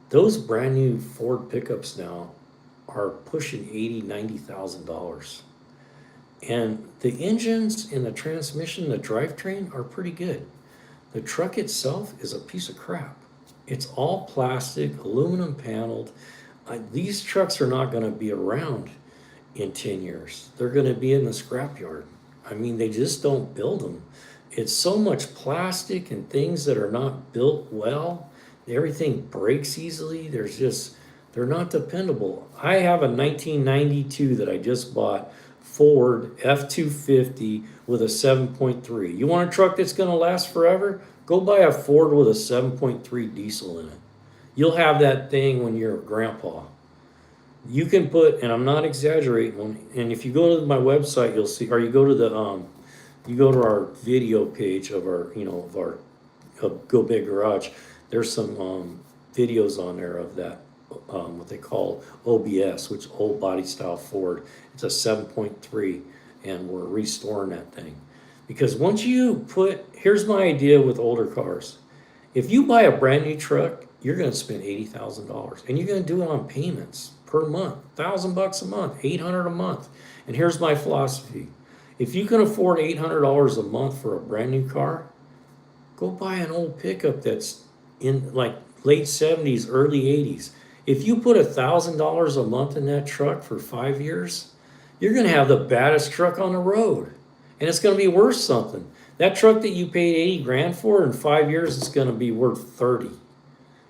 Those brand new Ford pickups now are pushing $80,000-$90,000. And the engines and the transmission, the drivetrain are pretty good. The truck itself is a piece of crap. It's all plastic, aluminum paneled. These trucks are not going to be around in 10 years. They're going to be in the scrapyard. I mean, they just don't build them. It's so much plastic and things that are not built well. Everything breaks easily. They're not dependable. I have a 1992 that I just bought, Ford F-250 with a 7.3. You want a truck that's going to last forever? Go buy a Ford with a 7.3 diesel in it. You'll have that thing when you're a grandpa. You can put, and I'm not exaggerating, and if you go to my website, you'll see, or you go to our video page of our Go Big Garage. There's some videos on there of that, what they call OBS, which is old body style Ford. It's a 7.3, and we're restoring that thing. Because once here's my idea with older cars. If you buy a brand new truck, you're going to spend $80,000, and you're going to do it on payments per month, $1,000 a month, $800 a month. And here's my philosophy: if you can afford $800 a month for a brand new car, go buy an old pickup that's in like late 70s, early 80s. If you put $1,000 a month in that truck for 5 years, you're going to have the baddest truck on the road, and it's going to be worth something. That truck that you paid 80 grand for, in 5 years, it's going to be worth 30.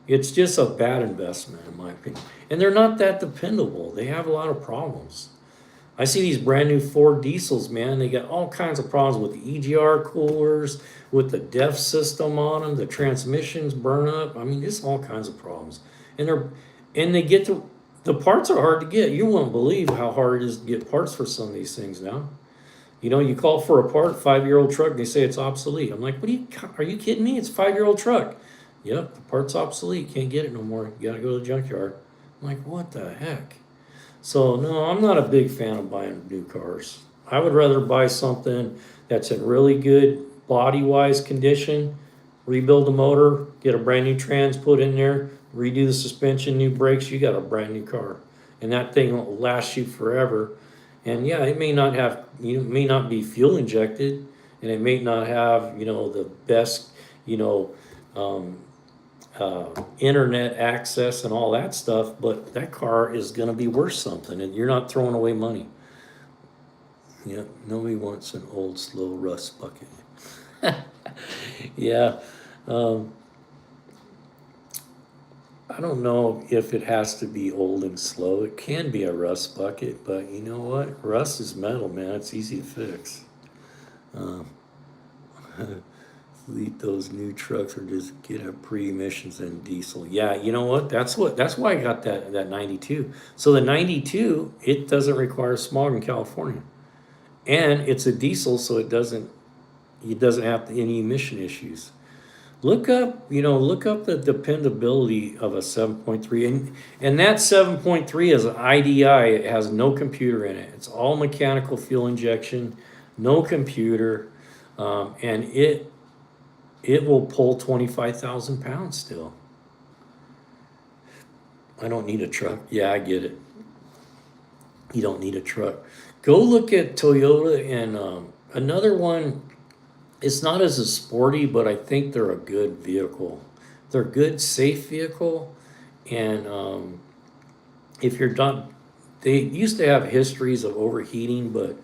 It's just a bad investment, in my opinion. And they're not that dependable. They have a lot of problems. I see these brand new Ford diesels, man. They got all kinds of problems with the EGR coolers, with the DEF system on them. The transmissions burn up. I mean, just all kinds of problems. And they get the parts are hard to get. You won't believe how hard it is to get parts for some of these things now. You call for a part, 5-year-old truck, and they say it's obsolete. I'm like, are you kidding me? It's a 5-year-old truck. Yep, the part's obsolete. Can't get it no more. You gotta go to the junkyard. I'm like, what the heck? So no, I'm not a big fan of buying new cars. I would rather buy something that's in really good body-wise condition, rebuild the motor, get a brand new trans put in there, redo the suspension, new brakes, you got a brand new car. And that thing will last you forever. And yeah, it may not be fuel injected, and it may not have, the best, internet access and all that stuff, but that car is going to be worth something, and you're not throwing away money. Yeah, nobody wants an old, slow rust bucket. Yeah. I don't know if it has to be old and slow. It can be a rust bucket, but you know what? Rust is metal, man. It's easy to fix. Delete those new trucks or just get a pre-emissions and diesel. Yeah, you know what? That's why I got that 92. So the 92, it doesn't require smog in California. And it's a diesel, so it doesn't have any emission issues. Look up the dependability of a 7.3, and that 7.3 is an IDI. It has no computer in it. It's all mechanical fuel injection. no computer, and it will pull 25,000 pounds still. I don't need a truck. Yeah, I get it. You don't need a truck. Go look at Toyota and another one. It's not as a sporty, but I think they're a good vehicle. They're a good, safe vehicle. And if you're done, they used to have histories of overheating, but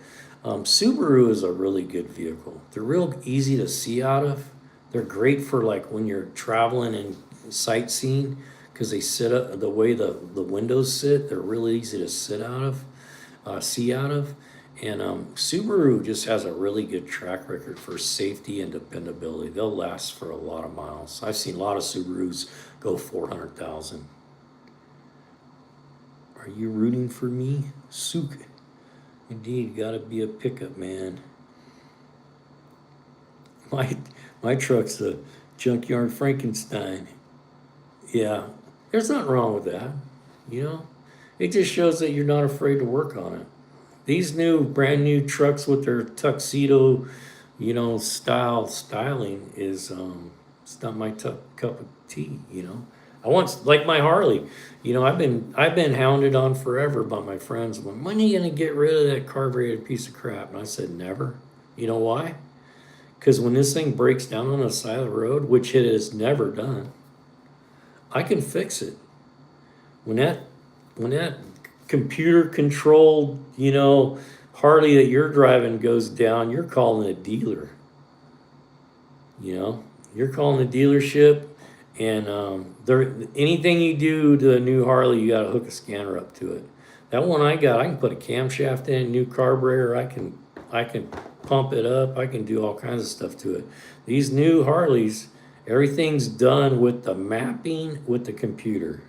Subaru is a really good vehicle. They're real easy to see out of. They're great for like when you're traveling and sightseeing because they sit up the way the windows sit. They're really easy to sit out of, see out of. And Subaru just has a really good track record for safety and dependability. They'll last for a lot of miles. I've seen a lot of Subarus go 400,000. Are you rooting for me? Suk. Indeed, gotta be a pickup man. My truck's a junkyard Frankenstein. Yeah, there's nothing wrong with that. You know, it just shows that you're not afraid to work on it. These brand new trucks with their tuxedo, styling is it's not my cup of tea. I once like my Harley. I've been hounded on forever by my friends. When are you gonna get rid of that carbureted piece of crap? And I said never. You know why? Because when this thing breaks down on the side of the road, which it has never done, I can fix it. When that computer controlled, Harley that you're driving goes down, you're calling a dealer. You're calling the dealership, and anything you do to a new Harley, you got to hook a scanner up to it. That one I can put a camshaft in, new carburetor. I can pump it up. I can do all kinds of stuff to it. These new Harleys, everything's done with the mapping with the computer.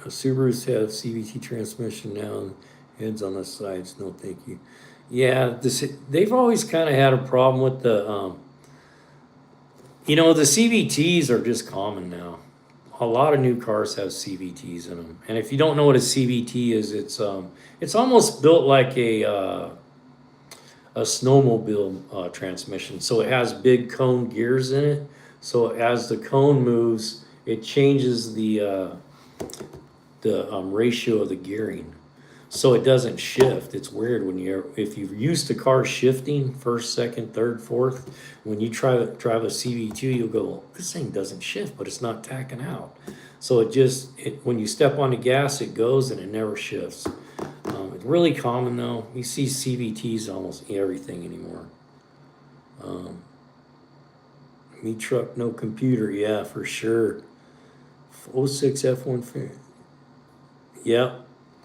Subarus have CVT transmission now, heads on the sides. No, thank you. Yeah, they've always kind of had a problem with the CVTs are just common now. A lot of new cars have CVTs in them, and if you don't know what a CVT is, it's almost built like a snowmobile transmission. So it has big cone gears in it. So as the cone moves, it changes the ratio of the gearing, so it doesn't shift. It's weird if you're used to cars shifting first, second, third, fourth. When you drive a CV2, you'll go, well, this thing doesn't shift, but it's not tacking out. So when you step on the gas, it goes and it never shifts. It's really common though. You see CVTs almost everything anymore. Me truck, no computer. Yeah, for sure. 06 F-150. Yeah,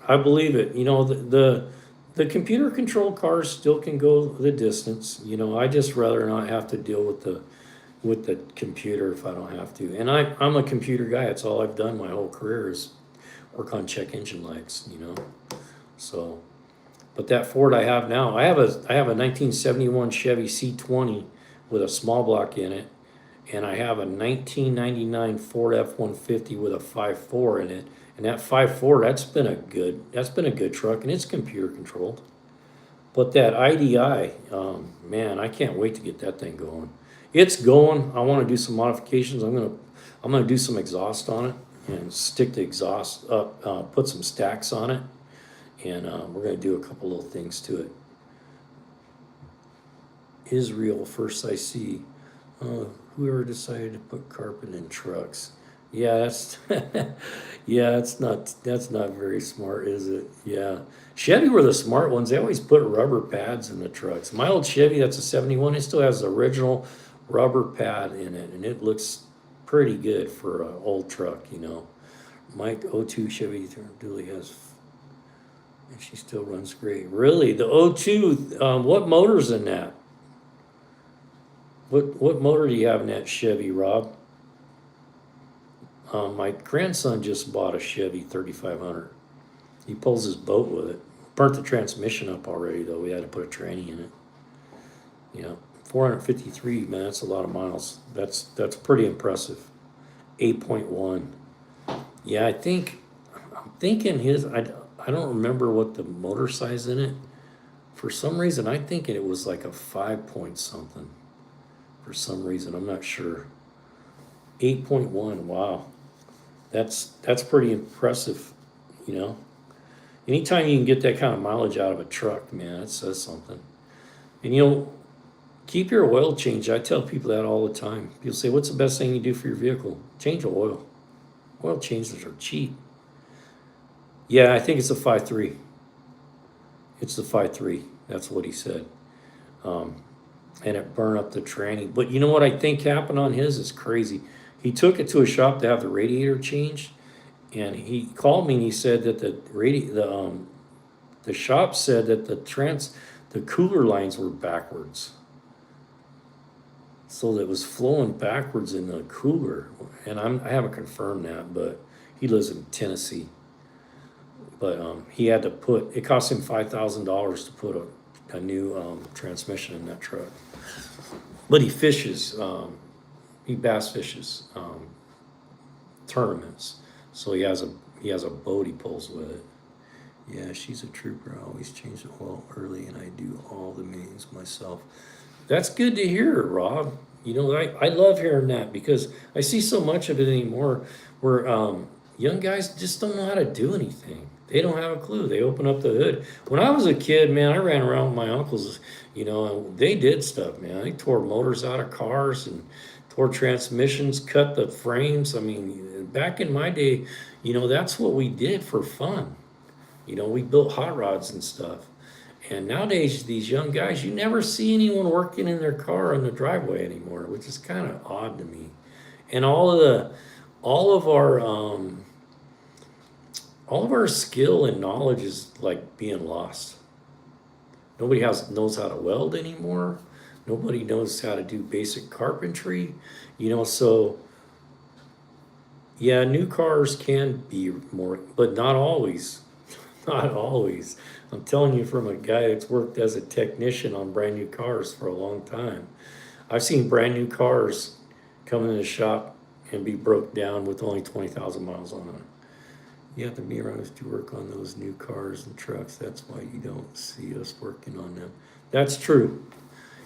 I believe it. The computer controlled cars still can go the distance. I just rather not have to deal with the computer if I don't have to. And I'm a computer guy. That's all I've done my whole career is work on check engine lights. So, but that Ford I have now, I have a 1971 Chevy C20 with a small block in it, and I have a 1999 Ford F-150 with a 5.4 in it. And that 5.4, that's been a good truck, and it's computer controlled. But that IDI, man, I can't wait to get that thing going. It's going. I want to do some modifications. I'm gonna do some exhaust on it and stick the exhaust up, put some stacks on it, and we're gonna do a couple little things to it. Israel, first I see. Whoever decided to put carpet in trucks. Yeah, that's that's not very smart, is it? Yeah. Chevy were the smart ones. They always put rubber pads in the trucks. My old Chevy, that's a 71, it still has the original rubber pad in it, and it looks pretty good for an old truck, Mike 02 Chevy dually has, and she still runs great. Really? The 02, what motor's in that? What motor do you have in that Chevy, Rob? My grandson just bought a Chevy 3500. He pulls his boat with it. Burnt the transmission up already, though. We had to put a tranny in it. 453, man, that's a lot of miles. That's pretty impressive. 8.1. Yeah, I'm thinking I don't remember what the motor size in it. For some reason, I think it was like a 5 point something. For some reason, I'm not sure. 8.1. Wow, that's pretty impressive. You know, anytime you can get that kind of mileage out of a truck, man, it says something. And keep your oil change. I tell people that all the time. People say, "What's the best thing you do for your vehicle?" Change the oil. Oil changes are cheap. Yeah, I think it's a 5.3. It's the 5.3. That's what he said. And it burned up the tranny. But you know what I think happened on his is crazy. He took it to a shop to have the radiator changed, and he called me and he said that the shop said that the cooler lines were backwards. So that it was flowing backwards in the cooler. And I haven't confirmed that, but he lives in Tennessee. But he had to it cost him $5,000 to put a new transmission in that truck. But he fishes, he bass fishes tournaments. So he has a boat he pulls with it. Yeah, she's a trooper. I always change the oil early, and I do all the meetings myself. That's good to hear, Rob. I love hearing that because I see so much of it anymore where young guys just don't know how to do anything. They don't have a clue. They open up the hood. When I was a kid, man, I ran around with my uncles, and they did stuff, man. They tore motors out of cars and tore transmissions, cut the frames. I mean, back in my day, that's what we did for fun. We built hot rods and stuff. And nowadays, these young guys, you never see anyone working in their car on the driveway anymore, which is kind of odd to me. And all of our skill and knowledge is like being lost. Nobody knows how to weld anymore. Nobody knows how to do basic carpentry. So yeah, new cars can be more, but not always. Not always. I'm telling you from a guy that's worked as a technician on brand new cars for a long time. I've seen brand new cars come in the shop and be broke down with only 20,000 miles on them. You have to be around us to work on those new cars and trucks. That's why you don't see us working on them. That's true.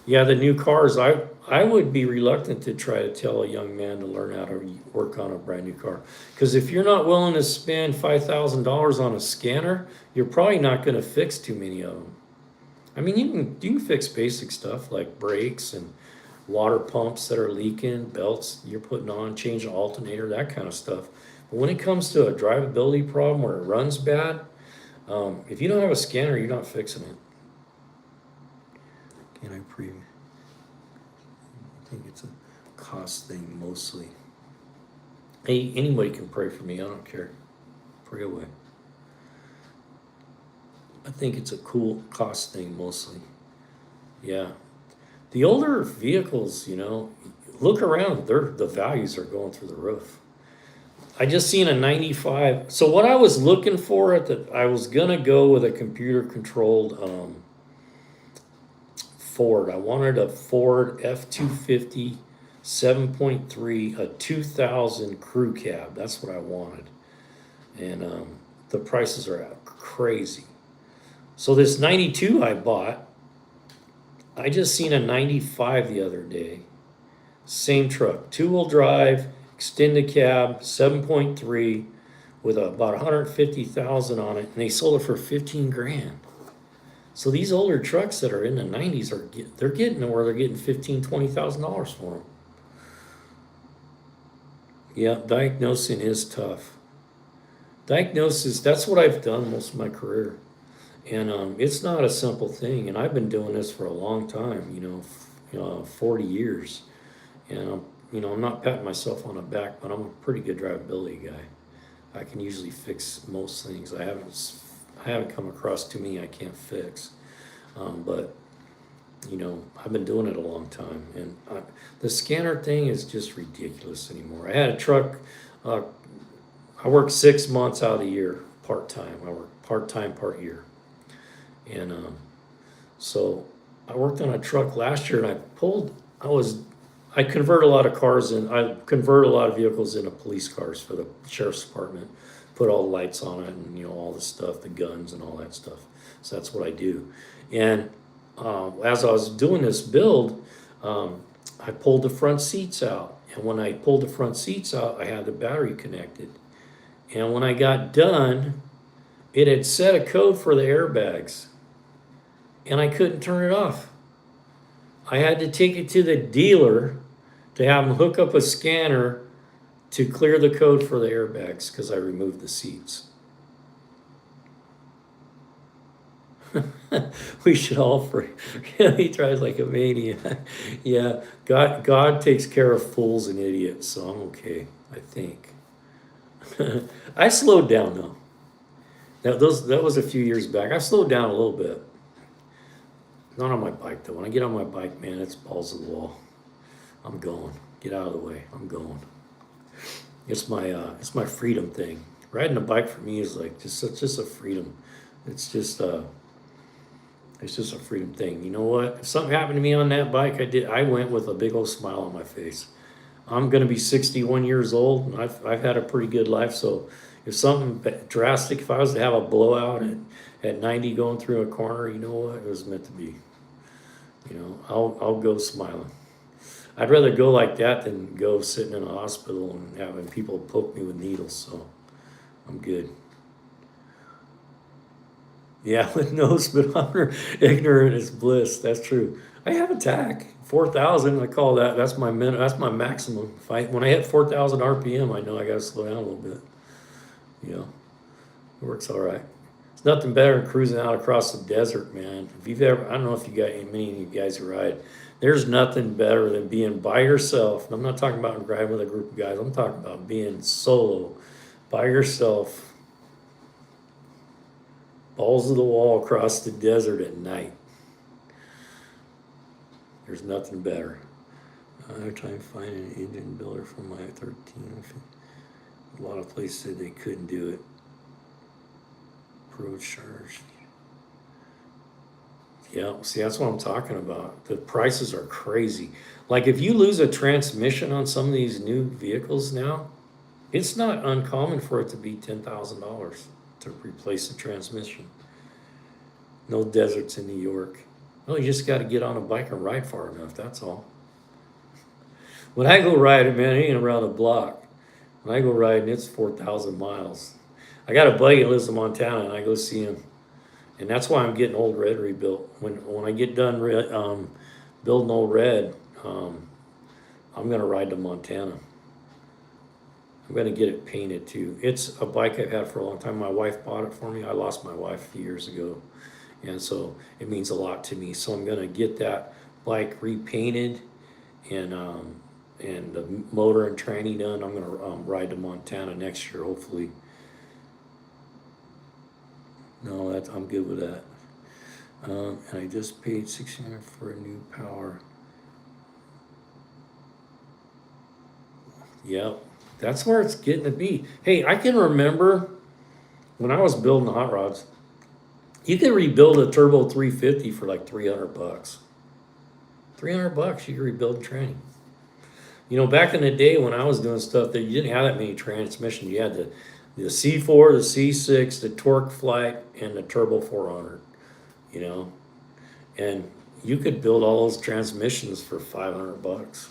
Yeah, the new cars, I would be reluctant to try to tell a young man to learn how to work on a brand new car. Because if you're not willing to spend $5,000 on a scanner, you're probably not going to fix too many of them. I mean, you can fix basic stuff like brakes and water pumps that are leaking, belts you're putting on, change an alternator, that kind of stuff. But when it comes to a drivability problem where it runs bad, if you don't have a scanner, you're not fixing it. Can I think it's a cost thing mostly. Hey, anybody can pray for me. I don't care. Pray away. I think it's a cool cost thing mostly. Yeah. The older vehicles, look around. The values are going through the roof. I just seen a 95. So what I was looking for I was gonna go with a computer controlled Ford. I wanted a Ford F-250 7.3, a 2000 crew cab. That's what I wanted. And the prices are crazy. So this 92 I bought, I just seen a 95 the other day. Same truck, two-wheel drive, extended cab, 7.3 with about 150,000 on it, and they sold it for 15 grand. So these older trucks that are in the 90s they're getting to where they're getting $15,000-$20,000 for them. Yeah, diagnosing is tough. Diagnosis, that's what I've done most of my career. And it's not a simple thing. And I've been doing this for a long time, 40 years. And, I'm not patting myself on the back, but I'm a pretty good drivability guy. I can usually fix most things. I haven't come across too many I can't fix. But, I've been doing it a long time. And the scanner thing is just ridiculous anymore. I had a truck. I worked 6 months out of the year part-time. I work part-time, part-year. And so I worked on a truck last year, and I convert a lot of cars I convert a lot of vehicles into police cars for the sheriff's department. put all the lights on it and, all the stuff, the guns and all that stuff. So that's what I do. And as I was doing this build, I pulled the front seats out. And when I pulled the front seats out, I had the battery connected. And when I got done, it had set a code for the airbags. And I couldn't turn it off. I had to take it to the dealer to have them hook up a scanner to clear the code for the airbags because I removed the seats. We should all free. He tries like a maniac. Yeah, God takes care of fools and idiots, so I'm okay, I think. I slowed down though. That was a few years back. I slowed down a little bit. Not on my bike though. When I get on my bike, man, it's balls to the wall. I'm going. Get out of the way. I'm going. It's my freedom thing. Riding a bike for me is like just a freedom. It's just a freedom thing. You know what? If something happened to me on that bike, I went with a big old smile on my face. I'm gonna be 61 years old, and I've had a pretty good life. So if something drastic, if I was to have a blowout at 90 going through a corner, you know what? It was meant to be. I'll go smiling. I'd rather go like that than go sitting in a hospital and having people poke me with needles. So I'm good. Yeah, with no speedometer, ignorant is bliss. That's true. I have a tack, 4,000. I call that. That's my That's my maximum. When I hit 4,000 RPM, I know I got to slow down a little bit. It works all right. It's nothing better than cruising out across the desert, man. If you've ever, I don't know if you got many of you guys who ride. There's nothing better than being by yourself. I'm not talking about riding with a group of guys. I'm talking about being solo, by yourself. Balls to the wall across the desert at night. There's nothing better. I'm trying to find an engine builder for my 13. A lot of places said they couldn't do it. Pro charge. Yeah, see, that's what I'm talking about. The prices are crazy. Like if you lose a transmission on some of these new vehicles now, it's not uncommon for it to be $10,000 to replace the transmission. No deserts in New York. Well, you just got to get on a bike and ride far enough, that's all. When I go riding, man, it ain't around the block. When I go riding, it's 4,000 miles. I got a buddy that lives in Montana, and I go see him. And that's why I'm getting Old Red rebuilt. When I get done building Old Red, I'm going to ride to Montana. I'm going to get it painted too. It's a bike I've had for a long time. My wife bought it for me. I lost my wife a few years ago. And so it means a lot to me. So I'm going to get that bike repainted and the motor and tranny done. I'm going to ride to Montana next year, hopefully. No, I'm good with that. And I just paid $1,600 for a new power. Yep, that's where it's getting to be. Hey, I can remember when I was building hot rods, you could rebuild a turbo 350 for like $300. $300, you could rebuild the tranny. Back in the day when I was doing stuff that you didn't have that many transmissions. You had the C4, the C6, the Torque Flight, and the Turbo 400, and you could build all those transmissions for $500.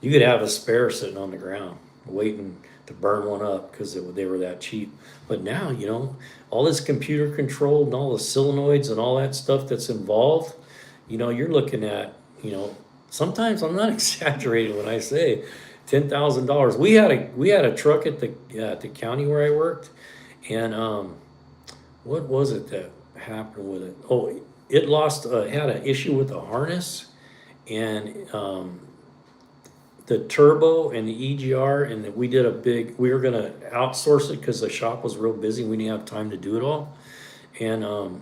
You could have a spare sitting on the ground waiting to burn one up because they were that cheap. But now, all this computer controlled and all the solenoids and all that stuff that's involved, you're looking at, sometimes I'm not exaggerating when I say $10,000. We had a truck at the county where I worked, and what was it that happened with it? Oh, it had an issue with the harness, and the turbo and the EGR, and we were gonna outsource it because the shop was real busy. We didn't have time to do it all, and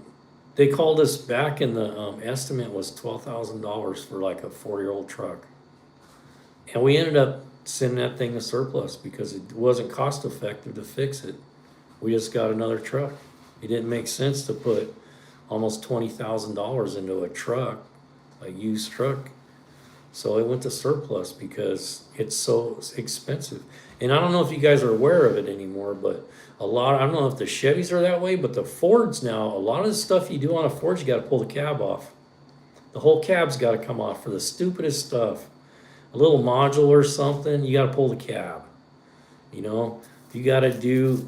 they called us back, and the estimate was $12,000 for like a 4-year-old truck, and we ended up sending that thing to surplus because it wasn't cost effective to fix it. We just got another truck. It didn't make sense to put almost $20,000 into a truck, a used truck, So it went to surplus because it's so expensive. And I don't know if you guys are aware of it anymore, but I don't know if the Chevys are that way, but the Fords now, a lot of the stuff you do on a Ford, you got to pull the cab off. The whole cab's got to come off for the stupidest stuff. A little module or something, you got to pull the cab. You know, you got to do,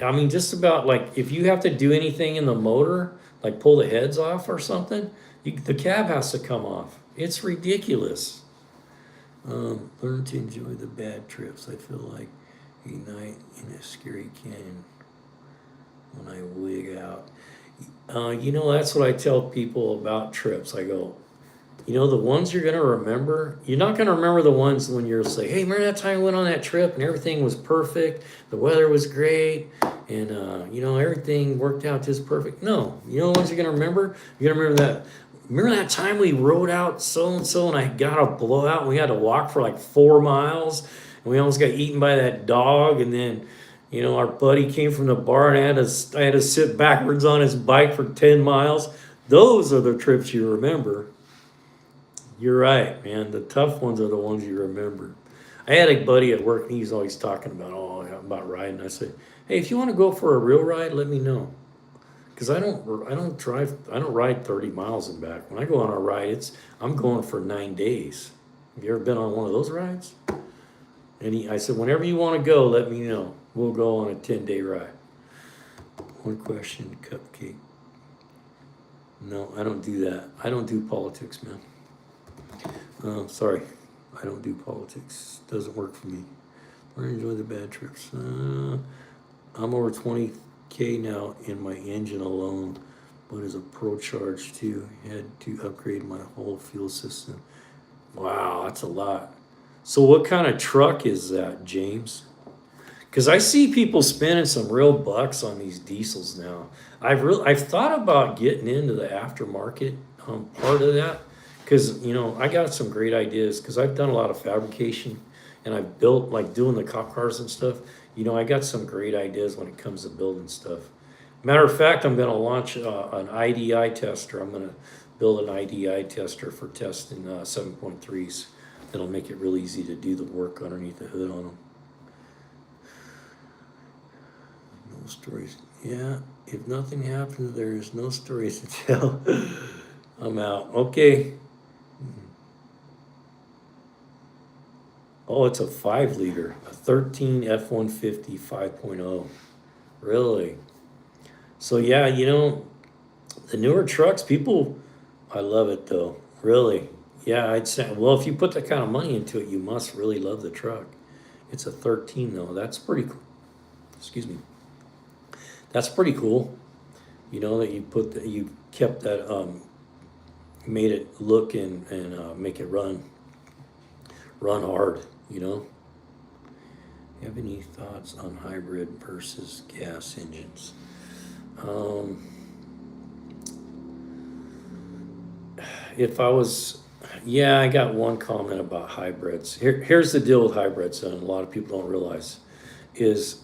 I mean, just about like if you have to do anything in the motor, like pull the heads off or something, the cab has to come off. It's ridiculous. Learn to enjoy the bad trips. I feel like a night in a scary canyon when I wig out. You know, that's what I tell people about trips. I go, you know, the ones you're going to remember, you're not going to remember the ones when you're like, hey, remember that time I went on that trip and everything was perfect, the weather was great, and, you know, everything worked out just perfect. No, you know the ones you're going to remember? You're going to remember that time we rode out so-and-so and I got a blowout and we had to walk for like 4 miles and we almost got eaten by that dog, and then, you know, our buddy came from the bar and I had to sit backwards on his bike for 10 miles. Those are the trips you remember. You're right, man. The tough ones are the ones you remember. I had a buddy at work, and he's always talking about riding. I said, hey, if you want to go for a real ride, let me know. Because I don't ride 30 miles and back. When I go on a ride, I'm going for 9 days. Have you ever been on one of those rides? And I said, whenever you want to go, let me know. We'll go on a 10-day ride. One question, cupcake. No, I don't do that. I don't do politics, man. Sorry, I don't do politics. Doesn't work for me. I enjoy the bad trips. I'm over 20K now in my engine alone, but as a pro charge too, had to upgrade my whole fuel system. Wow, that's a lot. So what kind of truck is that, James? Because I see people spending some real bucks on these diesels now. I've thought about getting into the aftermarket part of that. Because, you know, I got some great ideas because I've done a lot of fabrication and I've built, like doing the cop cars and stuff. You know, I got some great ideas when it comes to building stuff. Matter of fact, I'm going to launch an IDI tester. I'm going to build an IDI tester for testing 7.3s. That'll make it real easy to do the work underneath the hood on them. No stories. Yeah, if nothing happens, there is no stories to tell. I'm out. Okay. Oh, it's a 5-liter, a 13 F-150 5.0. Really? So yeah, you know, the newer trucks, I love it though. Really. Yeah, I'd say, well, if you put that kind of money into it, you must really love the truck. It's a 13 though. That's pretty cool. Excuse me. That's pretty cool. You know, that you kept that, made it look and make it run hard, you know. You have any thoughts on hybrid versus gas engines? I got one comment about hybrids. Here's the deal with hybrids, and a lot of people don't realize, is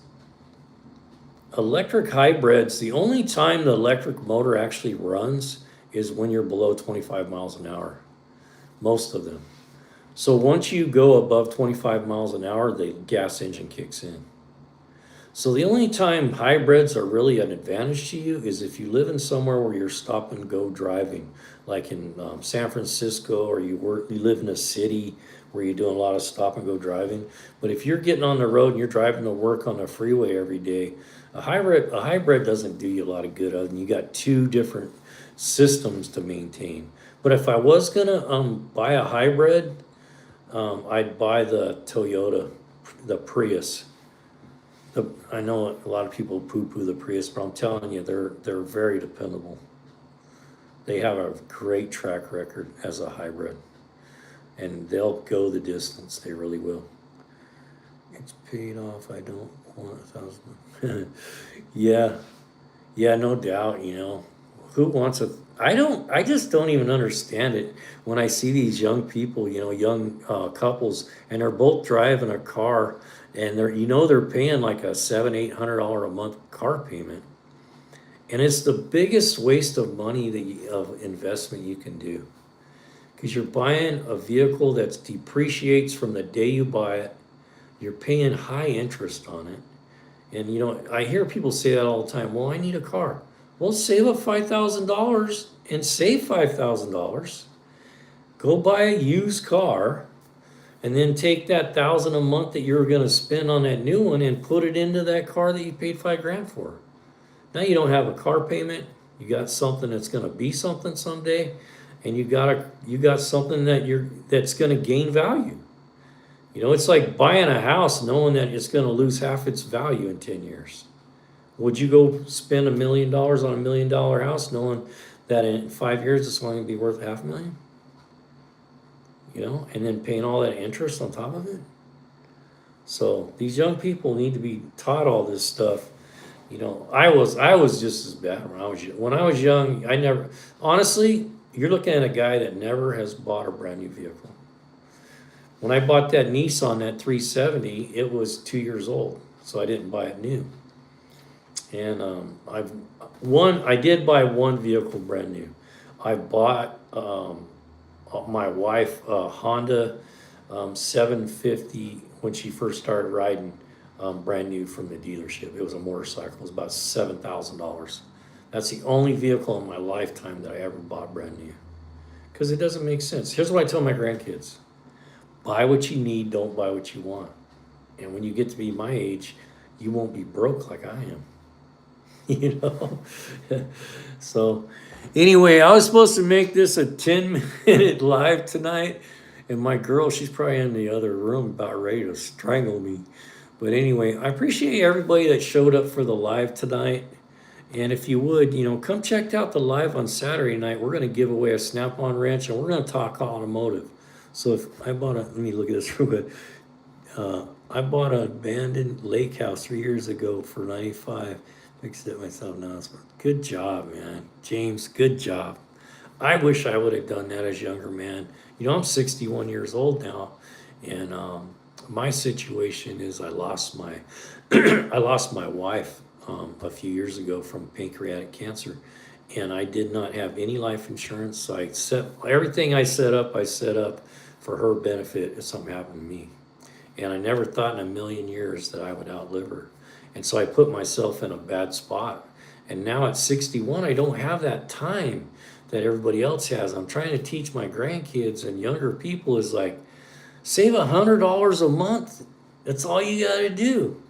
electric hybrids, the only time the electric motor actually runs is when you're below 25 miles an hour, most of them. So once you go above 25 miles an hour, the gas engine kicks in. So the only time hybrids are really an advantage to you is if you live in somewhere where you're stop and go driving, like in San Francisco, or you live in a city where you're doing a lot of stop and go driving. But if you're getting on the road and you're driving to work on the freeway every day, a hybrid doesn't do you a lot of good other than you got two different systems to maintain. But if I was gonna buy a hybrid, I'd buy the Toyota, the Prius. I know a lot of people poo-poo the Prius, but I'm telling you, they're very dependable. They have a great track record as a hybrid, and they'll go the distance. They really will. It's paid off. I don't want 1,000. Yeah, no doubt. You know, who wants a? I just don't even understand it when I see these young people, you know, young couples, and they're both driving a car, and they're paying like a $700-800 a month car payment, and it's the biggest waste of money of investment you can do, because you're buying a vehicle that depreciates from the day you buy it. You're paying high interest on it. And you know, I hear people say that all the time. Well, I need a car. Well, save up $5,000 and save $5,000. Go buy a used car and then take that $1,000 a month that you're going to spend on that new one and put it into that car that you paid $5,000 for. Now you don't have a car payment. You got something that's going to be something someday, and you got something that's going to gain value. You know, it's like buying a house knowing that it's going to lose half its value in 10 years. Would you go spend $1 million on $1 million house knowing that in 5 years it's only going to be worth $500,000? You know, and then paying all that interest on top of it. So these young people need to be taught all this stuff. You know, I was just as bad when I was young. I never, honestly, you're looking at a guy that never has bought a brand new vehicle. When I bought that Nissan, that 370, it was 2 years old, so I didn't buy it new. And I did buy one vehicle brand new. I bought my wife a Honda 750 when she first started riding, brand new from the dealership. It was a motorcycle. It was about $7,000. That's the only vehicle in my lifetime that I ever bought brand new, because it doesn't make sense. Here's what I tell my grandkids: buy what you need, don't buy what you want. And when you get to be my age, you won't be broke like I am. You know? So anyway, I was supposed to make this a 10-minute live tonight, and my girl, she's probably in the other room about ready to strangle me. But anyway, I appreciate everybody that showed up for the live tonight. And if you would, you know, come check out the live on Saturday night. We're going to give away a Snap-on wrench, and we're going to talk automotive. So if I bought let me look at this real good. I bought an abandoned lake house 3 years ago for $95. Fixed it myself now. Good job, man. James, good job. I wish I would have done that as a younger man. You know, I'm 61 years old now, and my situation is I lost my wife a few years ago from pancreatic cancer, and I did not have any life insurance. So everything I set up for her benefit if something happened to me. And I never thought in a million years that I would outlive her. And so I put myself in a bad spot. And now at 61, I don't have that time that everybody else has. I'm trying to teach my grandkids and younger people is like, save $100 a month. That's all you got to do.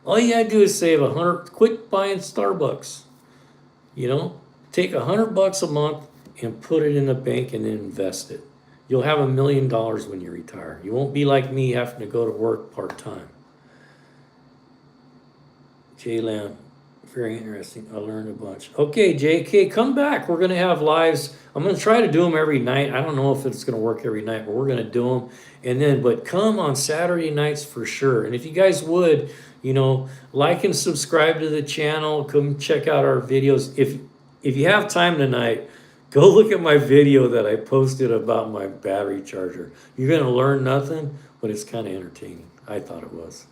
All you got to do is save $100. Quit buying Starbucks. You know, take $100 a month and put it in the bank and then invest it. You'll have $1 million when you retire. You won't be like me having to go to work part-time. J-Lam, very interesting. I learned a bunch. Okay, JK, come back. We're going to have lives. I'm going to try to do them every night. I don't know if it's going to work every night, but we're going to do them. And then, but come on Saturday nights for sure. And if you guys would, you know, like and subscribe to the channel. Come check out our videos. If you have time tonight, go look at my video that I posted about my battery charger. You're going to learn nothing, but it's kind of entertaining. I thought it was.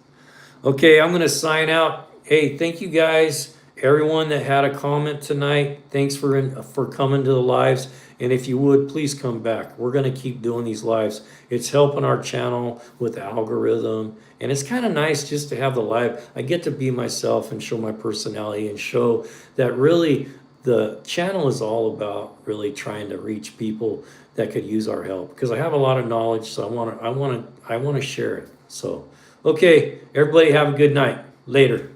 Okay, I'm going to sign out. Hey, thank you guys, everyone that had a comment tonight. Thanks for coming to the lives. And if you would, please come back. We're going to keep doing these lives. It's helping our channel with the algorithm. And it's kind of nice just to have the live. I get to be myself and show my personality and show that really the channel is all about really trying to reach people that could use our help. Because I have a lot of knowledge, so I want to share it. So, okay, everybody have a good night. Later.